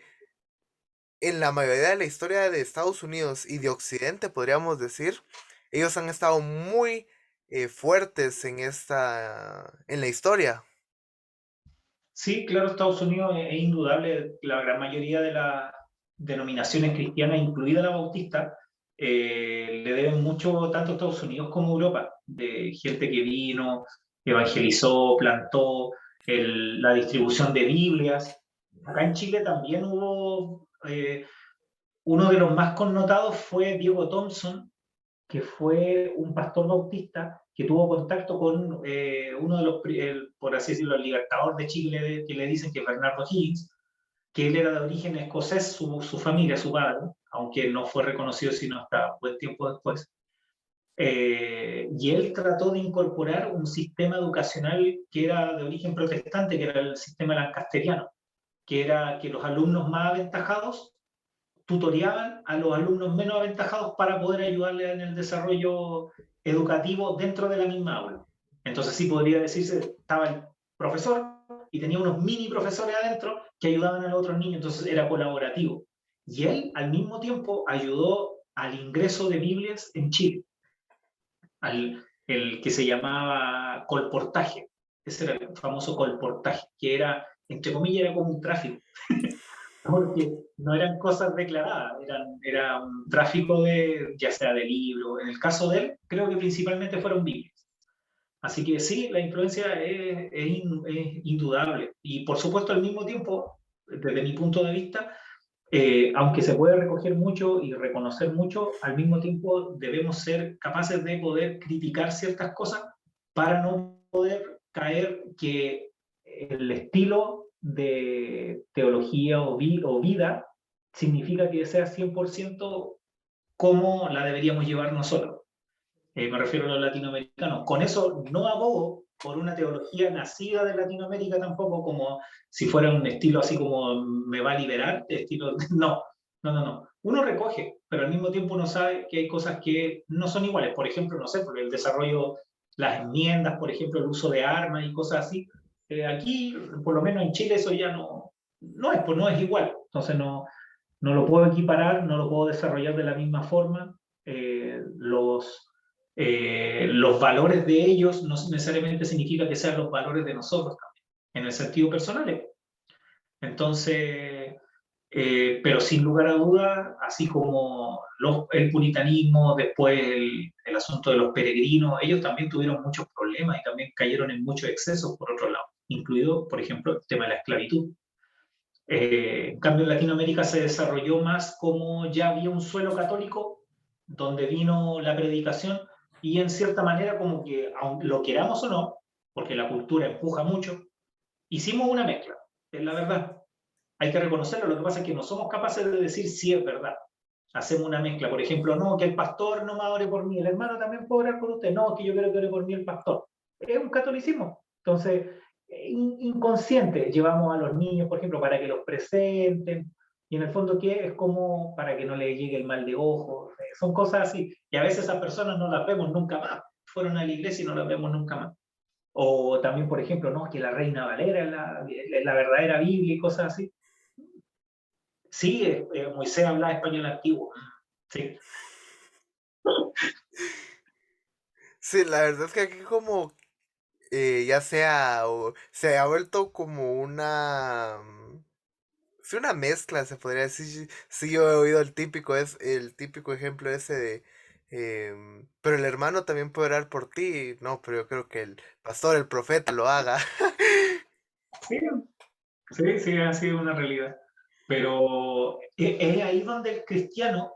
en la mayoría de la historia de Estados Unidos y de Occidente, podríamos decir, ellos han estado muy fuertes en la historia. Sí, claro, Estados Unidos es indudable, la gran mayoría de las denominaciones cristianas, incluida la bautista, le deben mucho tanto a Estados Unidos como a Europa, de gente que vino, evangelizó, plantó, la distribución de Biblias. Acá en Chile también hubo, uno de los más connotados fue Diego Thompson, que fue un pastor bautista que tuvo contacto con uno de los, por así decirlo, el libertador de Chile, que le dicen que es Bernardo Higgins, que él era de origen escocés, su familia, su padre, aunque no fue reconocido sino hasta buen tiempo después. Y él trató de incorporar un sistema educacional que era de origen protestante, que era el sistema lancasteriano, que era que los alumnos más aventajados tutoreaban a los alumnos menos aventajados para poder ayudarles en el desarrollo educativo dentro de la misma aula. Entonces sí podría decirse, estaba el profesor y tenía unos mini profesores adentro que ayudaban a los otros niños, entonces era colaborativo. Y él al mismo tiempo ayudó al ingreso de Biblias en Chile, el que se llamaba colportaje, ese era el famoso colportaje, que era, entre comillas, era como un tráfico, porque no eran cosas declaradas, era un tráfico de, ya sea de libros, en el caso de él, creo que principalmente fueron Biblias. Así que sí, la influencia es indudable. Y por supuesto, al mismo tiempo, desde mi punto de vista, aunque se puede recoger mucho y reconocer mucho, al mismo tiempo debemos ser capaces de poder criticar ciertas cosas para no poder caer que el estilo de teología o vida significa que sea 100% como la deberíamos llevar nosotros. Me refiero a los latinoamericanos. Con eso no abogo por una teología nacida de Latinoamérica tampoco, como si fuera un estilo así como me va a liberar, estilo, no, no, no, no. Uno recoge, pero al mismo tiempo uno sabe que hay cosas que no son iguales. Por ejemplo, no sé, porque el desarrollo, las enmiendas, por ejemplo, el uso de armas y cosas así. Aquí, por lo menos en Chile, eso ya pues no es igual. Entonces no lo puedo equiparar, no lo puedo desarrollar de la misma forma. Los valores de ellos no necesariamente significa que sean los valores de nosotros también, en el sentido personal. Entonces, pero sin lugar a duda, así como el puritanismo, después el asunto de los peregrinos, ellos también tuvieron muchos problemas y también cayeron en muchos excesos por otro lado, incluido, por ejemplo, el tema de la esclavitud. En cambio, en Latinoamérica se desarrolló más como ya había un suelo católico donde vino la predicación y en cierta manera como que, aunque lo queramos o no, porque la cultura empuja mucho, hicimos una mezcla, es la verdad. Hay que reconocerlo, lo que pasa es que no somos capaces de decir si es verdad. Hacemos una mezcla, por ejemplo, no, que el pastor no me ore por mí, el hermano también puede orar por usted, no, que yo quiero que ore por mí el pastor. Es un catolicismo. Entonces, inconsciente, llevamos a los niños, por ejemplo, para que los presenten, y en el fondo, ¿qué? Es como para que no le llegue el mal de ojo, son cosas así, y a veces esas personas no las vemos nunca más, fueron a la iglesia y no las vemos nunca más. O también, por ejemplo, no, que la Reina Valera es la verdadera Biblia y cosas así. Sí, Moisés hablaba español antiguo. Sí, Sí, la verdad es que aquí como ya sea, o se ha vuelto como una... sí, una mezcla, se podría decir. Sí, sí, yo he oído es el típico ejemplo ese de... pero el hermano también puede orar por ti. No, pero yo creo que el pastor, el profeta lo haga. sí, sí, sí, ha sido una realidad. Pero es ahí donde el cristiano,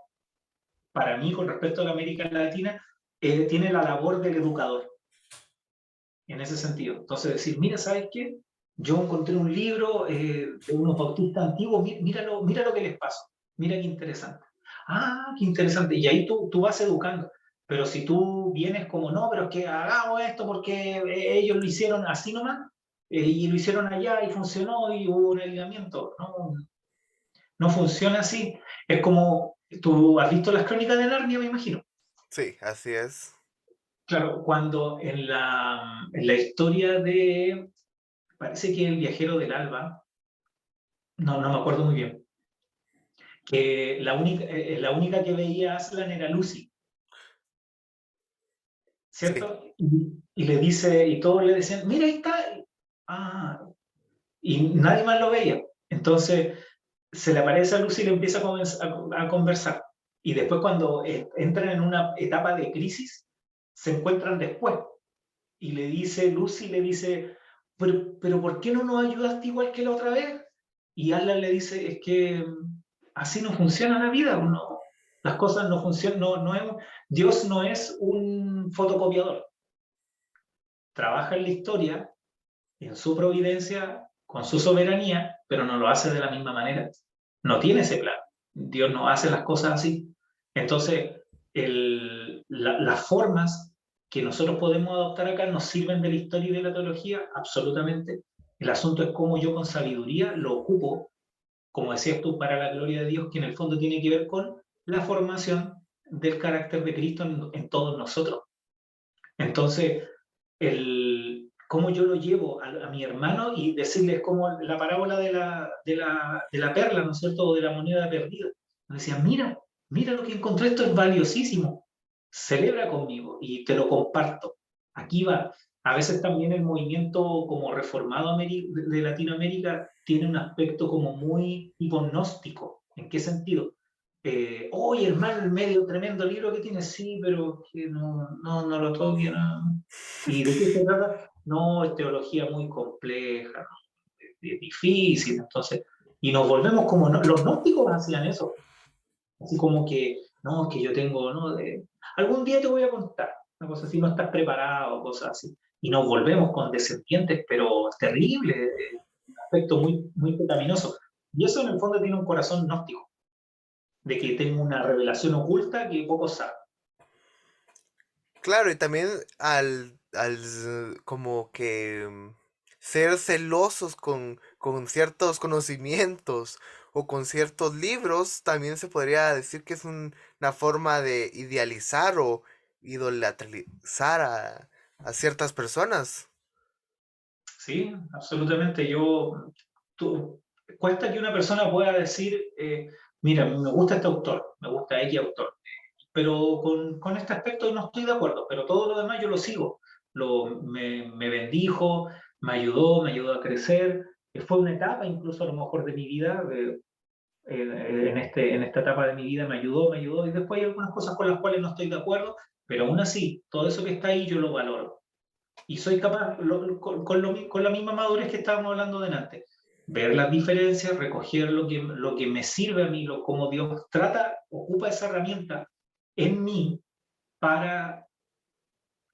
para mí, con respecto a la América Latina, tiene la labor del educador, en ese sentido. Entonces, decir, mira, ¿sabes qué? Yo encontré un libro de unos bautistas antiguos, mira lo que les pasó, mira qué interesante. Ah, qué interesante. Y ahí tú vas educando. Pero si tú vienes como, no, pero es que hagamos esto porque ellos lo hicieron así nomás, y lo hicieron allá y funcionó y hubo un alineamiento. No, no funciona así. Es como, tú has visto las crónicas de Narnia, me imagino. Sí, así es. Claro, cuando en la historia de, parece que el viajero del alba, no, no me acuerdo muy bien, que la única que veía a Aslan era Lucy, Sí, ¿cierto? Y le dice, y todos le decían, mira, ahí está. Ah, y nadie más lo veía. Entonces se le aparece a Lucy y le empieza a conversar. Y después cuando entran en una etapa de crisis, se encuentran después. Y Lucy le dice, pero ¿por qué no nos ayudaste igual que la otra vez? Y Alan le dice, es que así no funciona la vida, no, las cosas no funcionan, Dios no es un fotocopiador, trabaja en la historia, en su providencia, con su soberanía, pero no lo hace de la misma manera, no tiene ese plan, Dios no hace las cosas así. Entonces, las formas que nosotros podemos adoptar acá nos sirven de la historia y de la teología, absolutamente. El asunto es cómo yo con sabiduría lo ocupo, como decías tú, para la gloria de Dios, que en el fondo tiene que ver con la formación del carácter de Cristo en todos nosotros. Entonces, cómo yo lo llevo a mi hermano y decirles como la parábola de la perla, ¿no es cierto? O de la moneda perdida. Me decían, mira lo que encontré, esto es valiosísimo. Celebra conmigo y te lo comparto. Aquí va. A veces también el movimiento como reformado de Latinoamérica tiene un aspecto como muy hiponóstico. ¿En qué sentido? Oye, hermano, el medio tremendo libro que tiene, sí, pero que no lo toque, no. ¿Y de qué se trata? No, es teología muy compleja, ¿no? Es difícil, entonces, y nos volvemos como, los gnósticos hacían eso, así como que, no, que yo tengo, ¿no? Algún día te voy a contar, una cosa así, no estás preparado, cosas así, y nos volvemos condescendientes, pero terrible, un aspecto muy, muy pecaminoso, y eso en el fondo tiene un corazón gnóstico, de que tengo una revelación oculta que pocos saben. claro, y también como que ser celosos con ciertos conocimientos o con ciertos libros, también se podría decir que es una forma de idealizar o idolatrizar a ciertas personas. Sí, absolutamente. Tú, cuesta que una persona pueda decir, mira, me gusta este autor, me gusta X autor, pero con este aspecto no estoy de acuerdo, pero todo lo demás yo lo sigo. Me bendijo, me ayudó a crecer. Fue una etapa, incluso a lo mejor de mi vida, en esta etapa de mi vida me ayudó, y después hay algunas cosas con las cuales no estoy de acuerdo, pero aún así, todo eso que está ahí yo lo valoro y soy capaz, con la misma madurez que estábamos hablando delante. ver las diferencias, recoger lo que me sirve a mí, cómo Dios trata, ocupa esa herramienta en mí para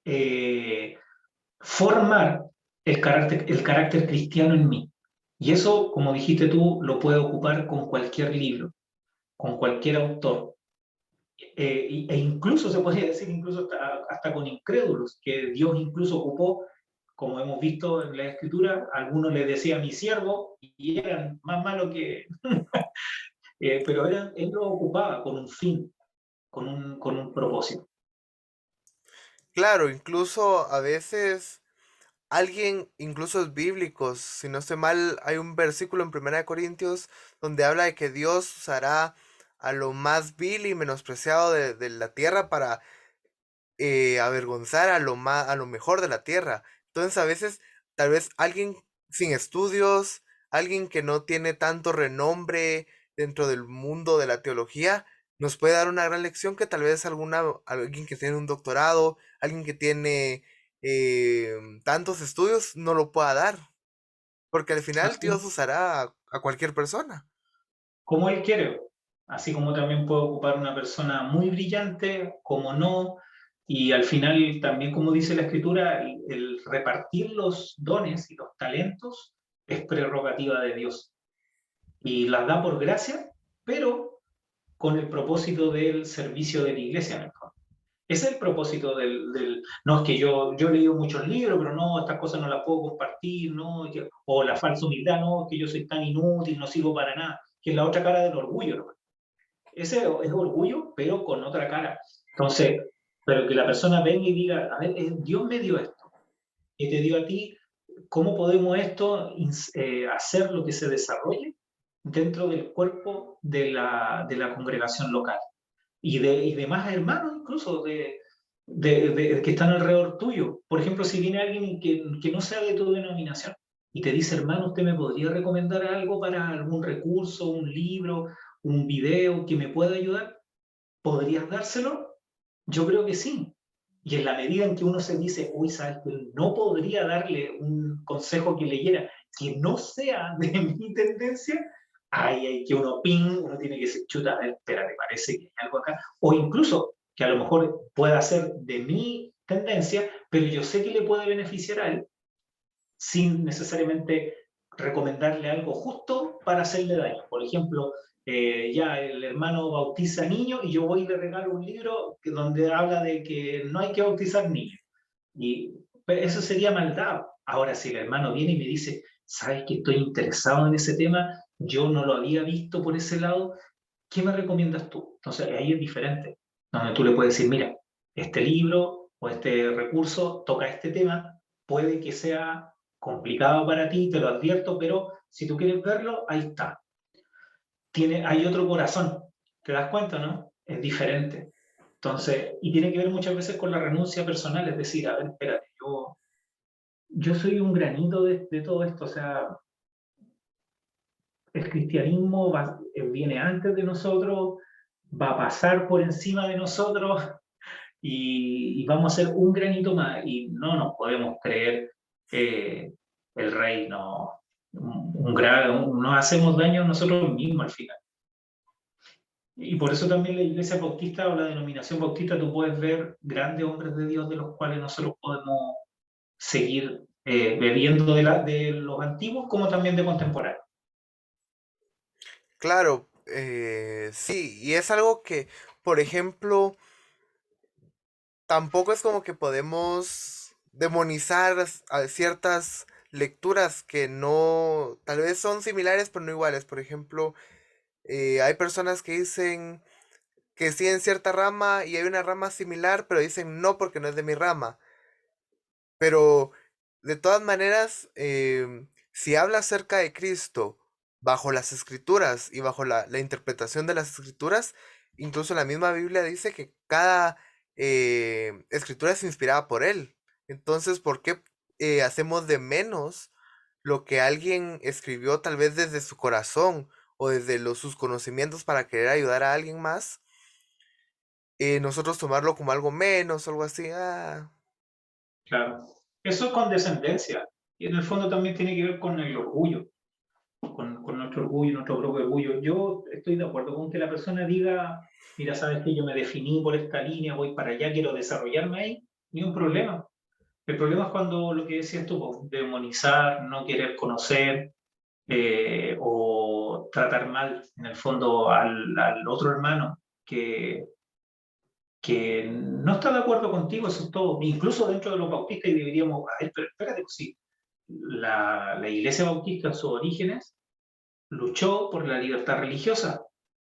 eh, formar el carácter cristiano en mí. Y eso, como dijiste tú, lo puede ocupar con cualquier libro, con cualquier autor. E incluso se podría decir, incluso hasta con incrédulos, que Dios incluso ocupó, como hemos visto en la Escritura, algunos le decían mi siervo y eran más malos que... pero él lo ocupaba con un fin, con un propósito. Claro, incluso a veces alguien, incluso es bíblicos, si no estoy mal, hay un versículo en Primera de Corintios donde habla de que Dios usará a lo más vil y menospreciado de la tierra para avergonzar a lo mejor de la tierra. Entonces a veces tal vez alguien sin estudios, alguien que no tiene tanto renombre dentro del mundo de la teología, nos puede dar una gran lección que tal vez alguien que tiene un doctorado, alguien que tiene tantos estudios no lo pueda dar, porque al final Así Dios usará a cualquier persona. como él quiere, así como también puede ocupar una persona muy brillante, como no, y al final también como dice la escritura, el repartir los dones y los talentos es prerrogativa de Dios y las da por gracia, pero con el propósito del servicio de la iglesia en el fondo. Ese es el propósito no es que yo he leído muchos libros, pero no, estas cosas no las puedo compartir, no, o la falsa humildad, no, que yo soy tan inútil, no sirvo para nada, que es la otra cara del orgullo, ¿no? Ese es orgullo, pero con otra cara. Entonces, pero que la persona venga y diga, a ver, Dios me dio esto, y te dio a ti, ¿cómo podemos esto hacer lo que se desarrolle dentro del cuerpo de la congregación local? Y de más hermanos incluso que están alrededor tuyo. Por ejemplo, si viene alguien que no sea de tu denominación y te dice, hermano, ¿usted me podría recomendar algo para algún recurso, un libro, un video que me pueda ayudar? ¿Podrías dárselo? Yo creo que sí. Y en la medida en que uno se dice, uy, sabes que no podría darle un consejo que leyera que no sea de mi tendencia, hay que uno ping, uno tiene que decir, chuta, a ver, espérate, parece que hay algo acá. O incluso que a lo mejor pueda ser de mi tendencia, pero yo sé que le puede beneficiar a él sin necesariamente recomendarle algo justo para hacerle daño. Por ejemplo, ya el hermano bautiza niños y yo voy y le regalo un libro donde habla de que no hay que bautizar niños. Y eso sería maldad. Ahora, si el hermano viene y me dice, sabes que estoy interesado en ese tema, yo no lo había visto por ese lado, ¿qué me recomiendas tú? Entonces ahí es diferente, donde tú le puedes decir, mira, este libro o este recurso toca este tema, puede que sea complicado para ti, te lo advierto, pero si tú quieres verlo, ahí está. Hay otro corazón, ¿te das cuenta, no? Es diferente. Entonces, y tiene que ver muchas veces con la renuncia personal, es decir, a ver, espérate, yo soy un granito de todo esto, o sea, el cristianismo viene antes de nosotros, va a pasar por encima de nosotros y vamos a ser un granito más y no nos podemos creer el reino, nos hacemos daño nosotros mismos al final. Y por eso también la iglesia bautista o la denominación bautista, tú puedes ver grandes hombres de Dios de los cuales nosotros podemos seguir bebiendo de los antiguos como también de contemporáneos. Claro, sí, y es algo que, por ejemplo, tampoco es como que podemos demonizar a ciertas lecturas que no, tal vez son similares pero no iguales. Por ejemplo, hay personas que dicen que sí en cierta rama y hay una rama similar, pero dicen no porque no es de mi rama. Pero de todas maneras, si habla acerca de Cristo bajo las escrituras y bajo la interpretación de las escrituras, incluso la misma Biblia dice que cada escritura es inspirada por Él. Entonces, ¿por qué hacemos de menos lo que alguien escribió tal vez desde su corazón o desde sus conocimientos para querer ayudar a alguien más? Nosotros tomarlo como algo menos, algo así. Ah, Claro. Eso es condescendencia. Y en el fondo también tiene que ver con el orgullo. con nuestro orgullo, nuestro propio orgullo. Yo estoy de acuerdo con que la persona diga, mira, sabes que yo me definí por esta línea, voy para allá, quiero desarrollarme ahí, ni un problema. El problema es cuando lo que decías tú, demonizar, no querer conocer, o tratar mal, en el fondo, al otro hermano que no está de acuerdo contigo, eso es todo. Incluso dentro de los bautistas, y deberíamos, a ver, pero espérate, pues sí, la iglesia bautista en sus orígenes luchó por la libertad religiosa,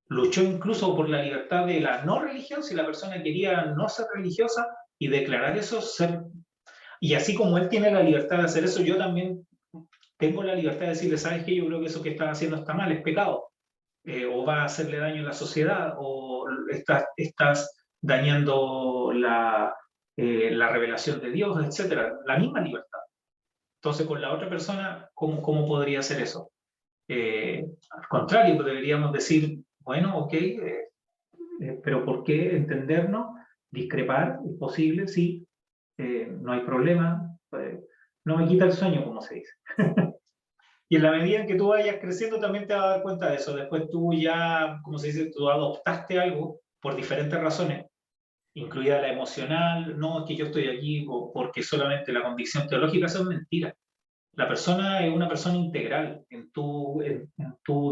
luchó incluso por la libertad de la no religión, si la persona quería no ser religiosa y declarar eso ser. Y así como él tiene la libertad de hacer eso, yo también tengo la libertad de decirle, ¿sabes qué? Yo creo que eso que estás haciendo está mal, es pecado, o va a hacerle daño a la sociedad, o estás dañando la revelación de Dios, etcétera. La misma libertad. Entonces, con la otra persona, ¿cómo podría ser eso? Al contrario, pues deberíamos decir, bueno, ok, pero ¿por qué entendernos? Discrepar, es posible, sí, no hay problema, no me quita el sueño, como se dice. Y en la medida en que tú vayas creciendo también te vas a dar cuenta de eso. Después tú ya, como se dice, tú adoptaste algo por diferentes razones, incluida la emocional, no es que yo estoy aquí porque solamente la convicción teológica, eso es mentira. La persona es una persona integral. En tu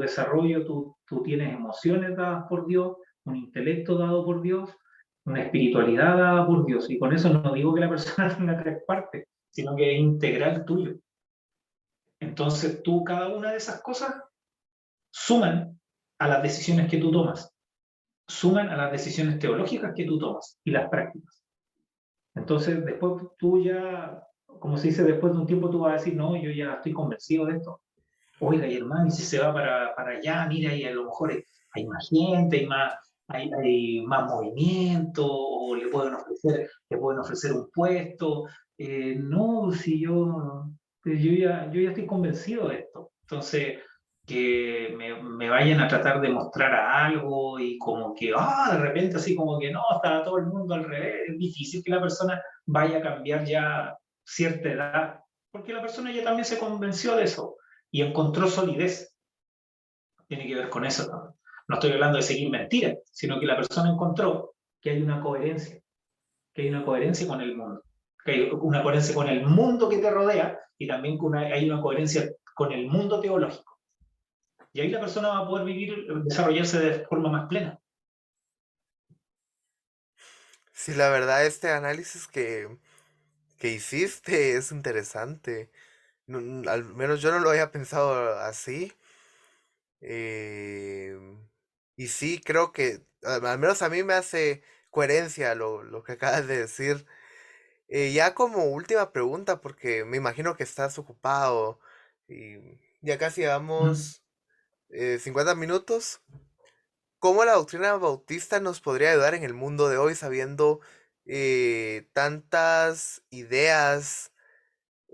desarrollo tú tienes emociones dadas por Dios, un intelecto dado por Dios, una espiritualidad dada por Dios. Y con eso no digo que la persona tenga tres partes, sino que es integral tuyo. Entonces tú, cada una de esas cosas suman a las decisiones que tú tomas, suman a las decisiones teológicas que tú tomas y las prácticas. Entonces después tú ya, como se dice, después de un tiempo tú vas a decir, no, yo ya estoy convencido de esto. Oiga, y hermano, y si se va para allá, mira, y a lo mejor hay más gente, hay más movimiento, o le pueden ofrecer un puesto. No, si yo ya estoy convencido de esto. Entonces, que me vayan a tratar de mostrar a algo y como que, de repente así como que no, está todo el mundo al revés. Es difícil que la persona vaya a cambiar ya cierta edad, porque la persona ya también se convenció de eso y encontró solidez. Tiene que ver con eso, ¿no? No estoy hablando de seguir mentiras, sino que la persona encontró que hay una coherencia, que hay una coherencia con el mundo, que hay una coherencia con el mundo que te rodea y también hay una coherencia con el mundo teológico. Y ahí la persona va a poder vivir, desarrollarse de forma más plena. Sí, la verdad, este análisis que hiciste es interesante. Al menos yo no lo había pensado así. eh, y sí, creo que al menos a mí me hace coherencia lo que acabas de decir. Ya como última pregunta, porque me imagino que estás ocupado y ya casi Mm. llevamos 50 minutos. ¿Cómo la doctrina bautista nos podría ayudar en el mundo de hoy sabiendo tantas ideas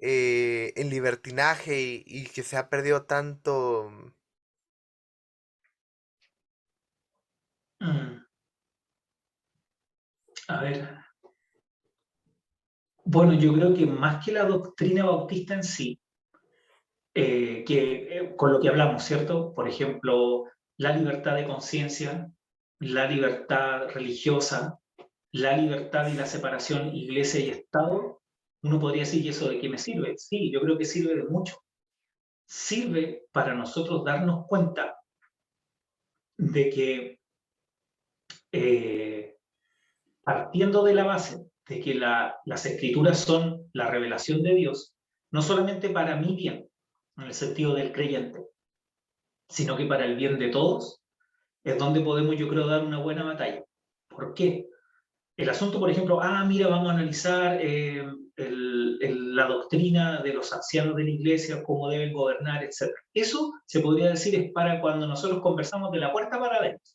en libertinaje y que se ha perdido tanto? Mm. A ver, bueno, yo creo que más que la doctrina bautista en sí, con lo que hablamos, ¿cierto? Por ejemplo, la libertad de conciencia, la libertad religiosa, la libertad y la separación iglesia y Estado, uno podría decir, ¿y eso de qué me sirve? Sí, yo creo que sirve de mucho. Sirve para nosotros darnos cuenta de que, eh, partiendo de la base de que las escrituras son la revelación de Dios, no solamente para mi bien, en el sentido del creyente, sino que para el bien de todos, es donde podemos, yo creo, dar una buena batalla. ¿Por qué? El asunto, por ejemplo, mira, vamos a analizar la doctrina de los ancianos de la iglesia, cómo deben gobernar, etc. Eso se podría decir es para cuando nosotros conversamos de la puerta para adentro.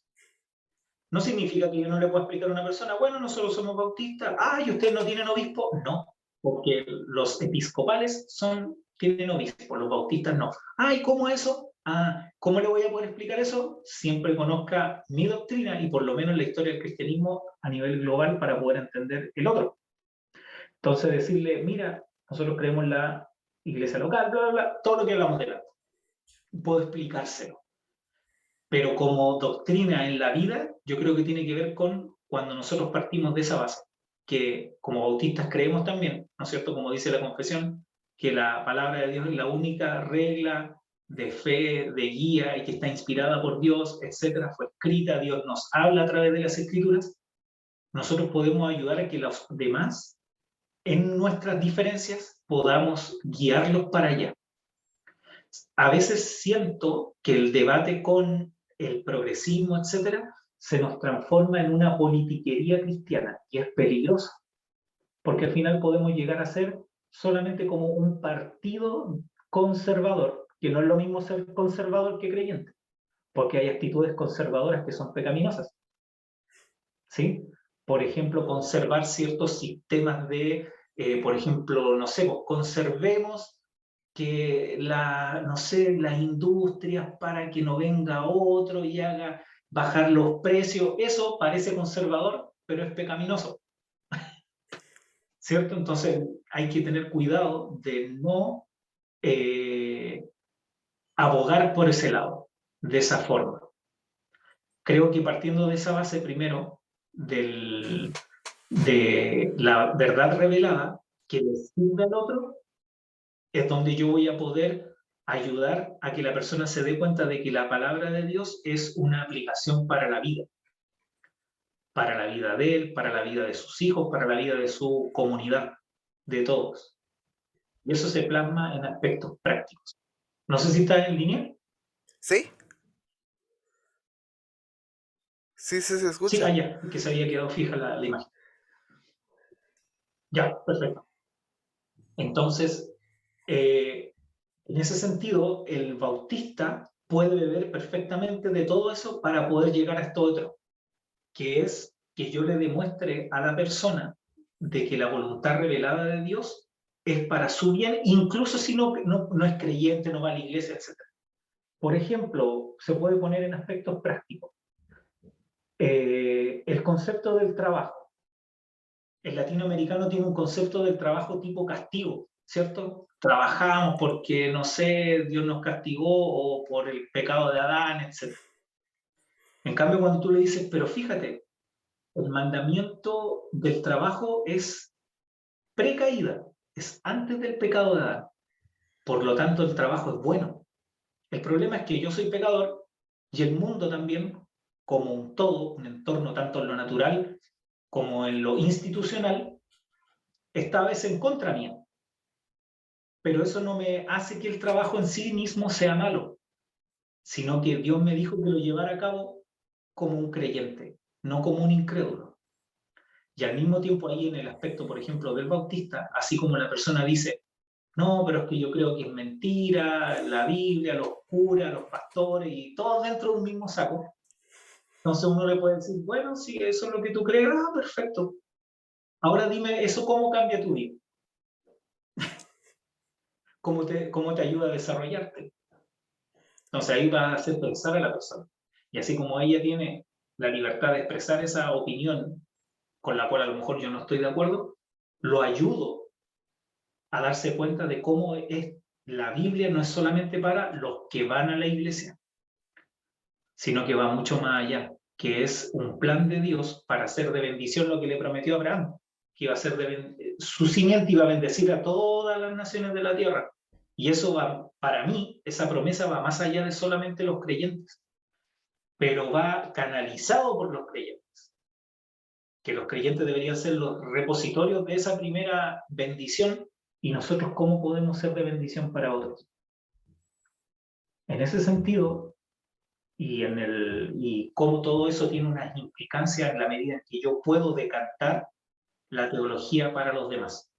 No significa que yo no le pueda explicar a una persona, bueno, nosotros somos bautistas, ¿y ustedes no tienen obispo? No, porque los episcopales tienen obispo, los bautistas no. ¿Y cómo eso? ¿Cómo le voy a poder explicar eso? Siempre conozca mi doctrina y por lo menos la historia del cristianismo a nivel global para poder entender el otro. Entonces decirle, mira, nosotros creemos en la iglesia local, bla, bla, bla, todo lo que hablamos delante. puedo explicárselo. Pero como doctrina en la vida, yo creo que tiene que ver con cuando nosotros partimos de esa base, que como bautistas creemos también, ¿no es cierto? Como dice la confesión, que la palabra de Dios es la única regla de fe, de guía, y que está inspirada por Dios, etcétera, fue escrita, Dios nos habla a través de las escrituras. Nosotros podemos ayudar a que los demás, en nuestras diferencias, podamos guiarlos para allá. A veces siento que el debate con el progresismo, etcétera, se nos transforma en una politiquería cristiana y es peligroso, porque al final podemos llegar a ser solamente como un partido conservador, que no es lo mismo ser conservador que creyente, porque hay actitudes conservadoras que son pecaminosas, ¿sí? Por ejemplo, conservar ciertos sistemas de, por ejemplo, no sé, conservemos que no sé, las industrias para que no venga otro y haga bajar los precios, eso parece conservador, pero es pecaminoso, ¿cierto? Entonces hay que tener cuidado de no abogar por ese lado, de esa forma. Creo que partiendo de esa base primero, de la verdad revelada, que le sirve al otro, es donde yo voy a poder ayudar a que la persona se dé cuenta de que la palabra de Dios es una aplicación para la vida de él, para la vida de sus hijos, para la vida de su comunidad, de todos. Y eso se plasma en aspectos prácticos. No sé si está en línea. ¿Sí? Sí, sí, se Sí, escucha. ya, que se había quedado fija la imagen. Ya, perfecto. Entonces, en ese sentido, el bautista puede beber perfectamente de todo eso para poder llegar a esto otro, que es que yo le demuestre a la persona de que la voluntad revelada de Dios es para su bien, incluso si no es creyente, no va a la iglesia, etc. Por ejemplo, se puede poner en aspectos prácticos. El concepto del trabajo. El latinoamericano tiene un concepto del trabajo tipo castigo, ¿cierto? Trabajamos porque, no sé, Dios nos castigó o por el pecado de Adán, etc. En cambio, cuando tú le dices, pero fíjate, el mandamiento del trabajo es precaída, es antes del pecado de Adán. Por lo tanto, el trabajo es bueno. El problema es que yo soy pecador y el mundo también, como un todo, un entorno tanto en lo natural como en lo institucional, está a veces en contra mía. Pero eso no me hace que el trabajo en sí mismo sea malo, sino que Dios me dijo que lo llevara a cabo como un creyente, no como un incrédulo. Y al mismo tiempo ahí en el aspecto, por ejemplo, del bautista, así como la persona dice, no, pero es que yo creo que es mentira, la Biblia, los curas, los pastores y todos dentro de un mismo saco. Entonces uno le puede decir, bueno, si eso es lo que tú crees, perfecto. Ahora dime, ¿eso cómo cambia tu vida? ¿Cómo te ayuda a desarrollarte? Entonces ahí va a hacer pensar a la persona. Y así como ella tiene la libertad de expresar esa opinión con la cual a lo mejor yo no estoy de acuerdo, lo ayudo a darse cuenta de cómo es la Biblia no es solamente para los que van a la iglesia, sino que va mucho más allá, que es un plan de Dios para hacer de bendición lo que le prometió a Abraham, que iba a ser su simiente iba a bendecir a todas las naciones de la tierra. Y eso va, para mí, esa promesa va más allá de solamente los creyentes, pero va canalizado por los creyentes, que los creyentes deberían ser los repositorios de esa primera bendición y nosotros cómo podemos ser de bendición para otros. En ese sentido, y cómo todo eso tiene unas implicancias en la medida en que yo puedo decantar la teología para los demás.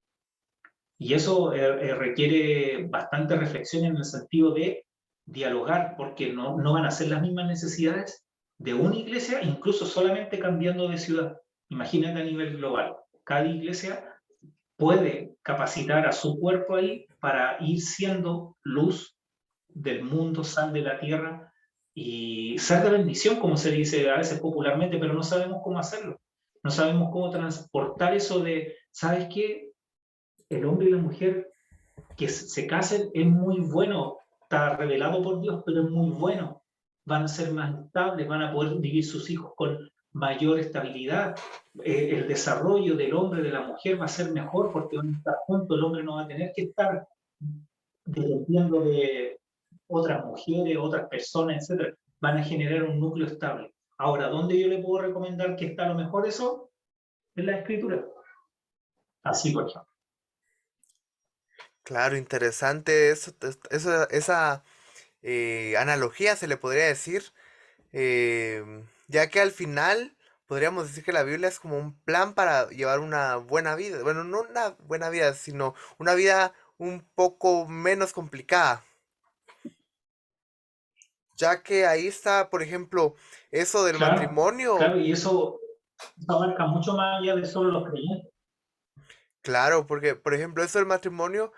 Y eso requiere bastante reflexión en el sentido de dialogar, porque no van a ser las mismas necesidades de una iglesia, incluso solamente cambiando de ciudad. Imagínate a nivel global. Cada iglesia puede capacitar a su cuerpo ahí para ir siendo luz del mundo, sal de la tierra y ser de bendición, como se dice a veces popularmente, pero no sabemos cómo hacerlo. No sabemos cómo transportar eso de, ¿sabes qué? El hombre y la mujer que se casen es muy bueno, está revelado por Dios, pero es muy bueno. Van a ser más estables, van a poder vivir sus hijos con mayor estabilidad. El desarrollo del hombre, de la mujer va a ser mejor porque van a estar juntos, el hombre no va a tener que estar dependiendo de otras mujeres, otras personas, etcétera. Van a generar un núcleo estable. Ahora, ¿dónde yo le puedo recomendar que está a lo mejor eso? En la escritura. Así, por ejemplo. Claro, interesante eso, esa analogía se le podría decir, ya que al final podríamos decir que la Biblia es como un plan para llevar una buena vida. Bueno, no una buena vida, sino una vida un poco menos complicada. Ya que ahí está, por ejemplo, eso del Claro, matrimonio. claro, y eso abarca mucho más allá de solo los creyentes. Claro, porque, por ejemplo, eso del matrimonio,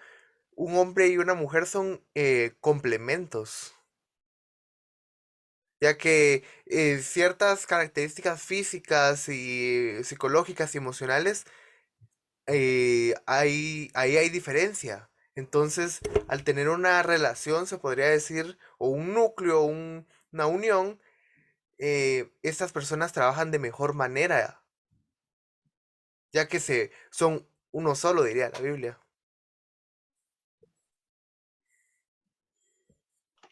un hombre y una mujer son complementos. Ya que ciertas características físicas y psicológicas y emocionales, ahí hay diferencia. Entonces, al tener una relación, se podría decir, o un núcleo, una unión, estas personas trabajan de mejor manera, ya que son uno solo, diría la Biblia.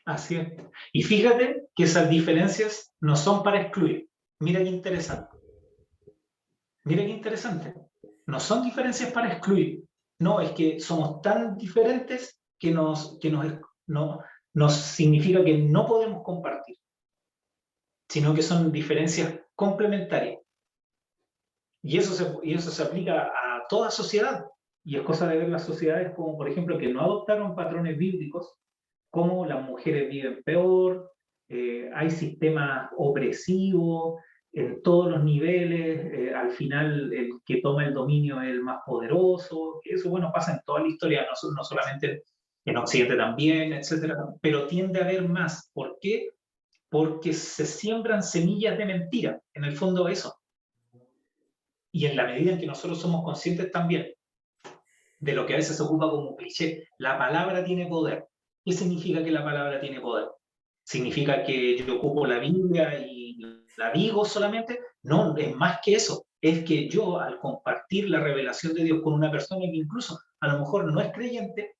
Así es. Y fíjate que esas diferencias no son para excluir. Mira qué interesante. Mira qué interesante. No son diferencias para excluir. No, es que somos tan diferentes no, nos significa que no podemos compartir, sino que son diferencias complementarias. Y eso se aplica a toda sociedad. Y es cosa de ver las sociedades como, por ejemplo, que no adoptaron patrones bíblicos, cómo las mujeres viven peor, hay sistemas opresivos en todos los niveles, al final el que toma el dominio es el más poderoso, eso bueno pasa en toda la historia, no solamente en Occidente también, etcétera, pero tiende a haber más. ¿Por qué? Porque se siembran semillas de mentira, en el fondo eso. Y en la medida en que nosotros somos conscientes también de lo que a veces se ocupa como un cliché, la palabra tiene poder. ¿Qué significa que la palabra tiene poder? ¿Significa que yo ocupo la Biblia y la digo solamente? No, es más que eso. Es que yo, al compartir la revelación de Dios con una persona que incluso a lo mejor no es creyente,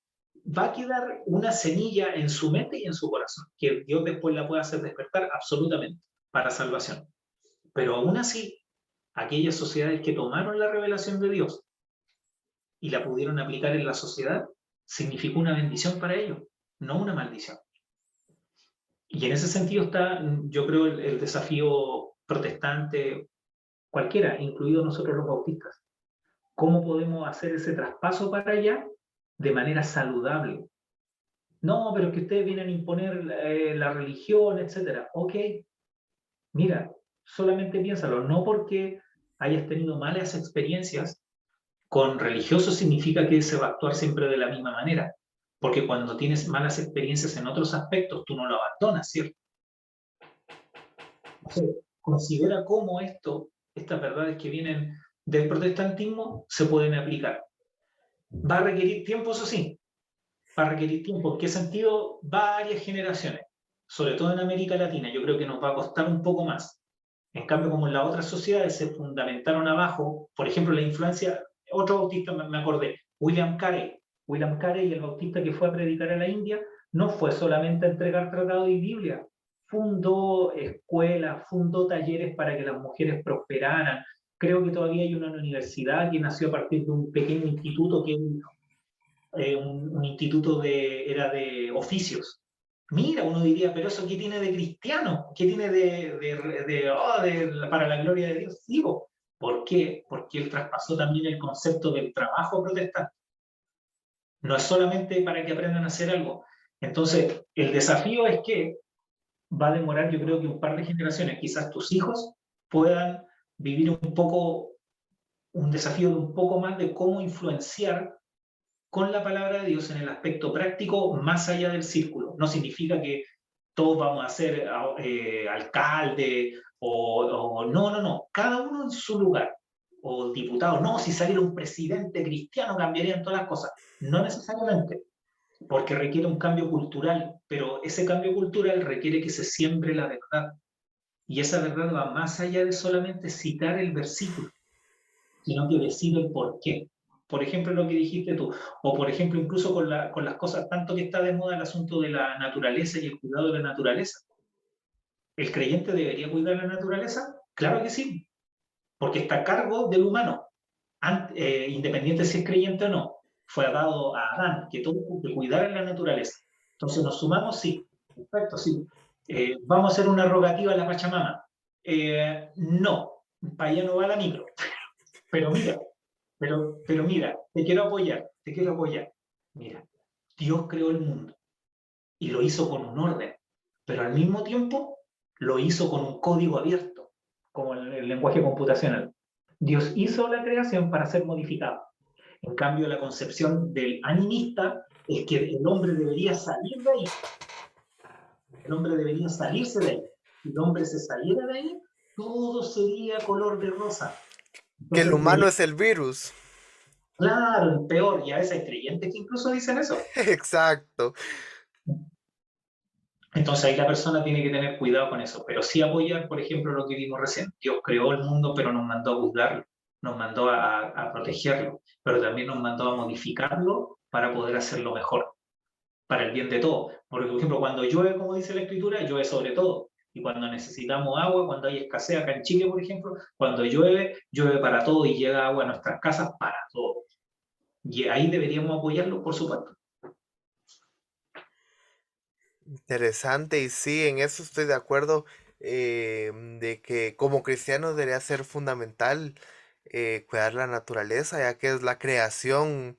va a quedar una semilla en su mente y en su corazón, que Dios después la puede hacer despertar absolutamente para salvación. Pero aún así, aquellas sociedades que tomaron la revelación de Dios y la pudieron aplicar en la sociedad, significó una bendición para ellos, no una maldición. Y en ese sentido está, yo creo, el desafío protestante, cualquiera, incluidos nosotros los bautistas. ¿Cómo podemos hacer ese traspaso para allá de manera saludable? No, pero es que ustedes vienen a imponer la religión, etcétera. Ok, mira, solamente piénsalo, no porque hayas tenido malas experiencias con religioso significa que se va a actuar siempre de la misma manera, porque cuando tienes malas experiencias en otros aspectos, tú no lo abandonas, ¿cierto? O sea, considera cómo estas verdades que vienen del protestantismo se pueden aplicar. Va a requerir tiempo, eso sí, va a requerir tiempo. ¿En qué sentido? Varias generaciones, sobre todo en América Latina, yo creo que nos va a costar un poco más. En cambio, como en las otras sociedades se fundamentaron abajo, por ejemplo, la influencia, otro bautista me acordé, William Carey. William Carey, el bautista que fue a predicar a la India, no fue solamente a entregar tratado y Biblia, fundó escuelas, fundó talleres para que las mujeres prosperaran. Creo que todavía hay una universidad que nació a partir de un pequeño instituto que un instituto era de oficios. Mira, uno diría, pero eso qué tiene de cristiano, qué tiene para la gloria de Dios. Digo, ¿por qué? Porque él traspasó también el concepto del trabajo protestante. No es solamente para que aprendan a hacer algo. Entonces, el desafío es que va a demorar, yo creo que un par de generaciones, quizás tus hijos puedan vivir un poco, un desafío de un poco más de cómo influenciar con la palabra de Dios en el aspecto práctico más allá del círculo. No significa que todos vamos a ser alcalde no, no, no. Cada uno en su lugar. O diputado. No, si saliera un presidente cristiano cambiarían todas las cosas. No necesariamente. porque requiere un cambio cultural, pero ese cambio cultural requiere que se siembre la verdad. Y esa verdad va más allá de solamente citar el versículo, sino que decir el por qué. Por ejemplo, lo que dijiste tú, o por ejemplo, incluso con las cosas, tanto que está de moda el asunto de la naturaleza y el cuidado de la naturaleza. ¿El creyente debería cuidar la naturaleza? Claro que sí, porque está a cargo del humano, independiente si es creyente o no. Fue dado a Adán que tuvo que cuidar la naturaleza. Entonces nos sumamos, sí, perfecto, sí. ¿Vamos a hacer una rogativa a la Pachamama? No, para allá no va la micro. Pero mira, pero mira, te quiero apoyar, te quiero apoyar. Mira, Dios creó el mundo y lo hizo con un orden, pero al mismo tiempo lo hizo con un código abierto, como el lenguaje computacional. Dios hizo la creación para ser modificada. En cambio, la concepción del animista es que el hombre debería salir de ahí, el hombre debería salirse de ahí. Si el hombre se saliera de ahí, todo sería color de rosa. Que el Entonces, humano es el virus. claro, peor, y a veces hay creyentes que incluso dicen eso. Exacto. Entonces ahí la persona tiene que tener cuidado con eso, pero sí apoyar, por ejemplo, lo que vimos recién. Dios creó el mundo, pero nos mandó a juzgarlo, nos mandó a protegerlo, pero también nos mandó a modificarlo para poder hacerlo mejor, para el bien de todos. Porque, por ejemplo, cuando llueve, como dice la Escritura, llueve sobre todo. Y cuando necesitamos agua, cuando hay escasez acá en Chile, por ejemplo, cuando llueve, llueve para todo y llega agua a nuestras casas para todos. Y ahí deberíamos apoyarlo, por supuesto. Interesante, y sí, en eso estoy de acuerdo, de que como cristianos debería ser fundamental cuidar la naturaleza, ya que es la creación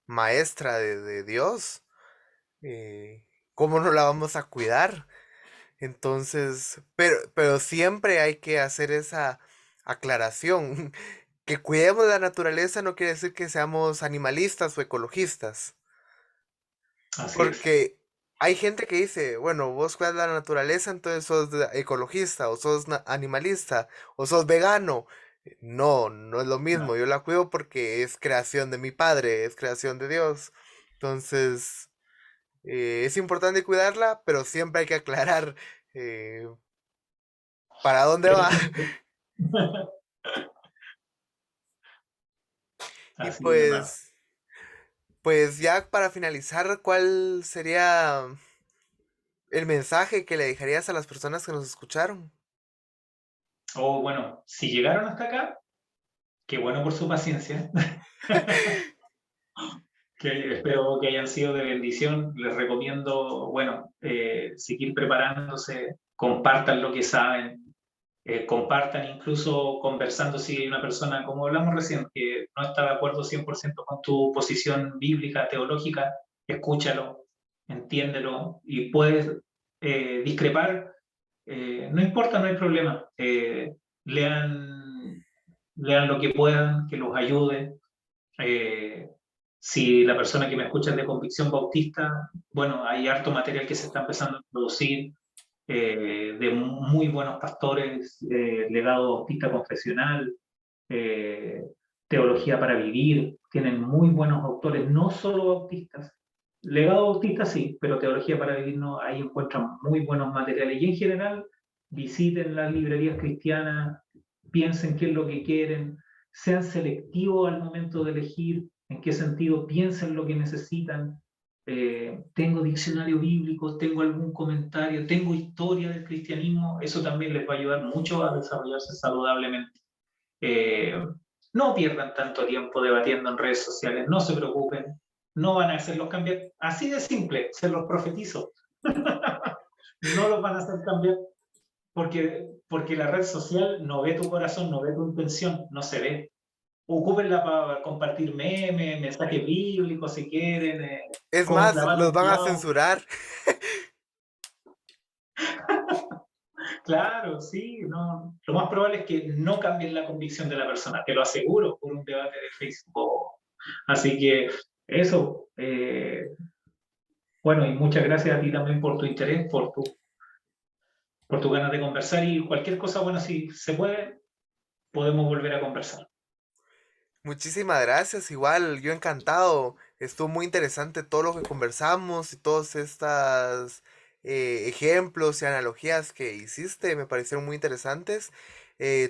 maestra de Dios. ¿Cómo no la vamos a cuidar? Entonces, pero siempre hay que hacer esa aclaración. Que cuidemos la naturaleza no quiere decir que seamos animalistas o ecologistas. Así es. Porque hay gente que dice, bueno, vos cuidas la naturaleza, entonces sos ecologista, o sos animalista, o sos vegano. No, no es lo mismo. No. Yo la cuido porque es creación de mi padre, es creación de Dios. Entonces, es importante cuidarla, pero siempre hay que aclarar eh, para dónde Pero va. Y así es, hermano. pues ya para finalizar, ¿cuál sería el mensaje que le dejarías a las personas que nos escucharon? O bueno, si llegaron hasta acá, qué bueno por su paciencia, que espero que hayan sido de bendición. Les recomiendo, bueno, seguir preparándose, compartan lo que saben, compartan incluso conversando si hay una persona, como hablamos recién, que no está de acuerdo 100% con tu posición bíblica, teológica, escúchalo, entiéndelo y puedes discrepar. No importa, no hay problema. Lean, lean lo que puedan, que los ayude. Eh, si la persona que me escucha es de convicción bautista, bueno, hay harto material que se está empezando a producir, de muy buenos pastores, legado bautista confesional, eh, teología para vivir, tienen muy buenos autores, no solo bautistas. Legado bautista sí, pero teología para vivir no, ahí encuentran muy buenos materiales. Y en general, visiten las librerías cristianas, piensen qué es lo que quieren, sean selectivos al momento de elegir, en qué sentido piensen lo que necesitan. Tengo diccionario bíblico, tengo algún comentario, tengo historia del cristianismo, eso también les va a ayudar mucho a desarrollarse saludablemente. Eh, no pierdan tanto tiempo debatiendo en redes sociales, no se preocupen, no van a hacer los cambios. Así de simple, se los profetizo. No los van a hacer cambiar porque la red social no ve tu corazón, no ve tu intención, no se ve. Ocúpenla para compartir memes, mensajes bíblicos si quieren, Es como más, clavando los un van a clavo. censurar. Claro, sí, no. Lo más probable es que no cambien la convicción de la persona, te lo aseguro, por un debate de Facebook. Así que eso, bueno, y muchas gracias a ti también por tu interés, por tu ganas de conversar y cualquier cosa, bueno, si se puede, podemos volver a conversar. Muchísimas gracias, igual, yo encantado. Estuvo muy interesante todo lo que conversamos y todos estos ejemplos y analogías que hiciste, me parecieron muy interesantes.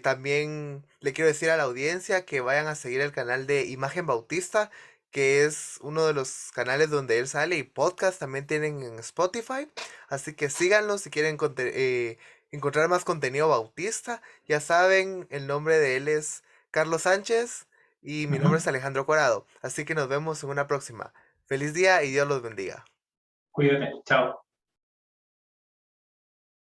También le quiero decir a la audiencia que vayan a seguir el canal de Imagen Bautista, que es uno de los canales donde él sale, y podcast también tienen en Spotify. Así que síganlo si quieren encontrar más contenido bautista. Ya saben, el nombre de él es Carlos Sánchez. Y mi nombre es Ujú. Alejandro Corado, así que nos vemos en una próxima. Feliz día y Dios los bendiga. Cuídate, chao.